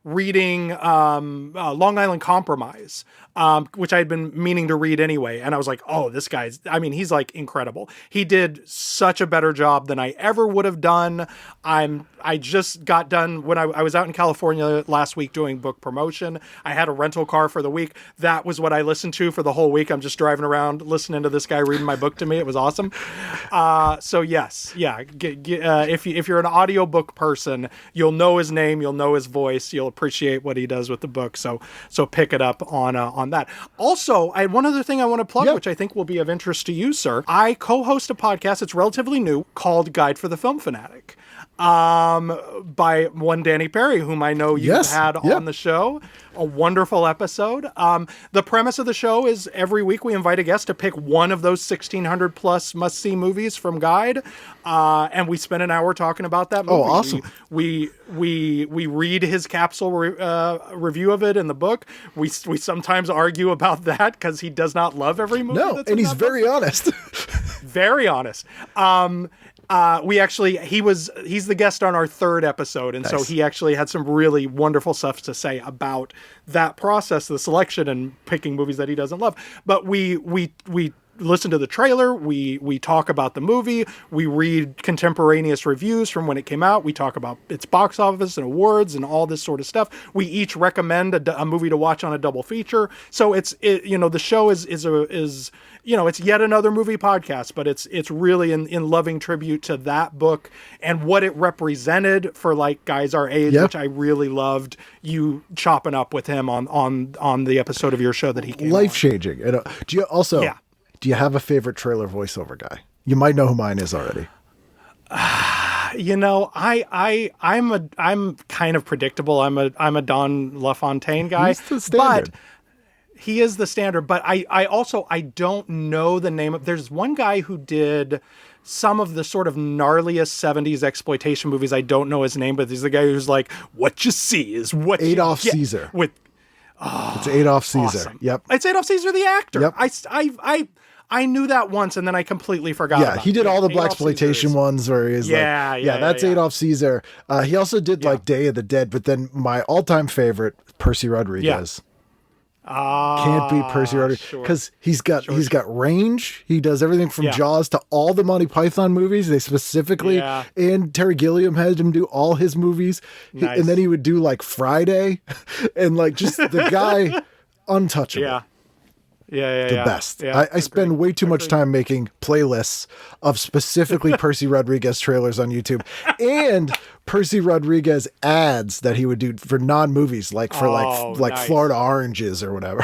reading Long Island Compromise, which I had been meaning to read anyway. And I was like, oh, this guy's, I mean, he's like incredible. He did such a better job than I ever would have done. I just got done when I was out in California last week doing book promotion. I had a rental car for the week. That was what I listened to for the whole week. I'm just driving around listening to this guy reading my book to me. It was awesome. So yes, yeah. If you're an audiobook person, you'll know his name, you'll know his voice, you'll appreciate what he does with the book. So pick it up on that. Also, I had one other thing I want to plug, which I think will be of interest to you, sir. I co-host a podcast. It's relatively new, called Guide for the Film Fanatic. By one Danny Perry, whom I know you've had on the show. A wonderful episode. The premise of the show is every week we invite a guest to pick one of those 1,600 plus must-see movies from Guide, and we spend an hour talking about that movie. Oh, awesome. We read his capsule review of it in the book. We sometimes argue about that because he does not love every movie. No, and he's very honest. Very honest. He's the guest on our third episode. And so he actually had some really wonderful stuff to say about that process, the selection and picking movies that he doesn't love. But we listen to the trailer. We talk about the movie. We read contemporaneous reviews from when it came out. We talk about its box office and awards and all this sort of stuff. We each recommend a movie to watch on a double feature. So the show is it's yet another movie podcast, but it's really in loving tribute to that book and what it represented for like guys our age, which I really loved you chopping up with him on the episode of your show that he came Life changing. Do you also? Yeah. Do you have a favorite trailer voiceover guy? You might know who mine is already. I'm kind of predictable. I'm a Don LaFontaine guy. He's the standard. But he is the standard. But I don't know the name of. There's one guy who did some of the sort of gnarliest 70s exploitation movies. I don't know his name, but he's the guy who's like, what you see is what Adolf you get. Caesar. It's Adolf Caesar. Awesome. Yep. It's Adolf Caesar, the actor. Yep. I knew that once and then I completely forgot. Yeah, he did all the blaxploitation ones where he's that's Adolf Caesar. He also did like Day of the Dead, but then my all-time favorite, Percy Rodriguez. Can't beat Percy Rodriguez because he's got range. He does everything from Jaws to all the Monty Python movies. They specifically and Terry Gilliam had him do all his movies, and then he would do like Friday, and like just the guy untouchable. The best. Yeah, I spend way too much time making playlists of specifically Percy Rodriguez trailers on YouTube and Percy Rodriguez ads that he would do for non-movies, like for Florida Oranges or whatever.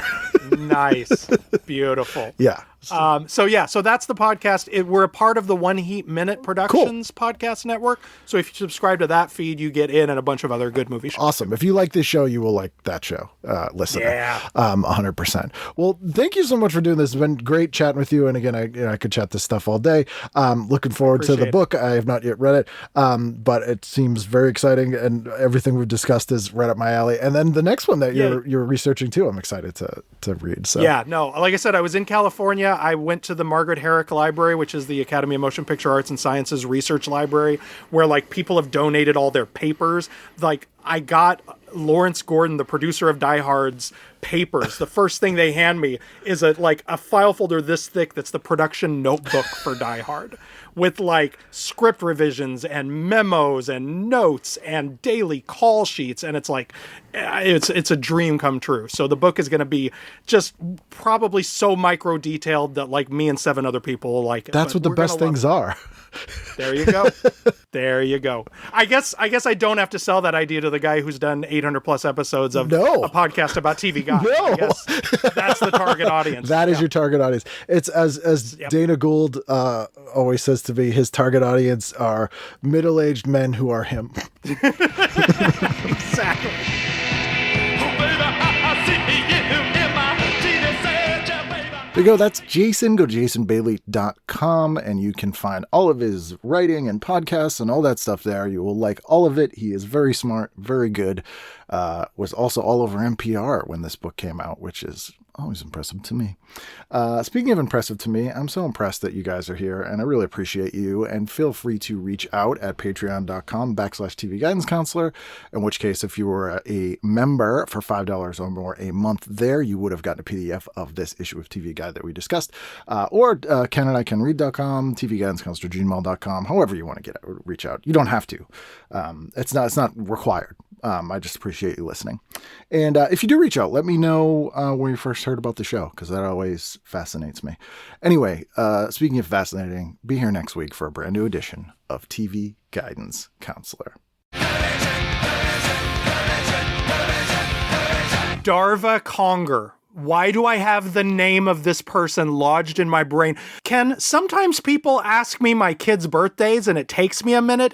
Nice. Beautiful. Yeah. So that's the podcast. We're a part of the One Heat Minute Productions podcast network. So if you subscribe to that feed, you get in and a bunch of other good movie shows. Awesome. If you like this show, you will like that show. Listen. Yeah. 100%. Well, thank you so much for doing this. It's been great chatting with you. And again, I could chat this stuff all day. Looking forward to the book. I have not yet read it, but it seems very exciting, and everything we've discussed is right up my alley. And then the next one that you're researching too, I'm excited to read. So like I said, I was in California. I went to the Margaret Herrick Library, which is the Academy of Motion Picture Arts and Sciences research library, where like people have donated all their papers. Like I got Lawrence Gordon, the producer of Die Hard's papers. The first thing they hand me is a file folder this thick that's the production notebook for Die Hard, with like script revisions and memos and notes and daily call sheets. And it's like, it's a dream come true. So the book is going to be just probably so micro detailed that like me and 7 other people will like it. That's what the best things are. There you go. There you go. I guess I don't have to sell that idea to the guy who's done 800 plus episodes of a podcast about TV guys. No. I guess that's the target audience. That is your target audience. It's as Dana Gould always says to me, his target audience are middle-aged men who are him. Exactly. There you go. That's Jason. Go to jasonbailey.com and you can find all of his writing and podcasts and all that stuff there. You will like all of it. He is very smart, very good. Was also all over NPR when this book came out, which is Always impressive to me. Speaking of impressive to me, I'm so impressed that you guys are here, and I really appreciate you. And feel free to reach out at patreon.com/TV Guidance Counselor, in which case, if you were a member for $5 or more a month there, you would have gotten a PDF of this issue of TV Guide that we discussed. Or Ken and I can read.com, tvguidancecounselor@gmail.com, however you want to reach out. You don't have to. It's not required. I just appreciate you listening. And if you do reach out, let me know where you first heard about the show, because that always fascinates me. Anyway, speaking of fascinating, be here next week for a brand new edition of TV Guidance Counselor. Darva Conger. Why do I have the name of this person lodged in my brain? Ken, sometimes people ask me my kids' birthdays and it takes me a minute.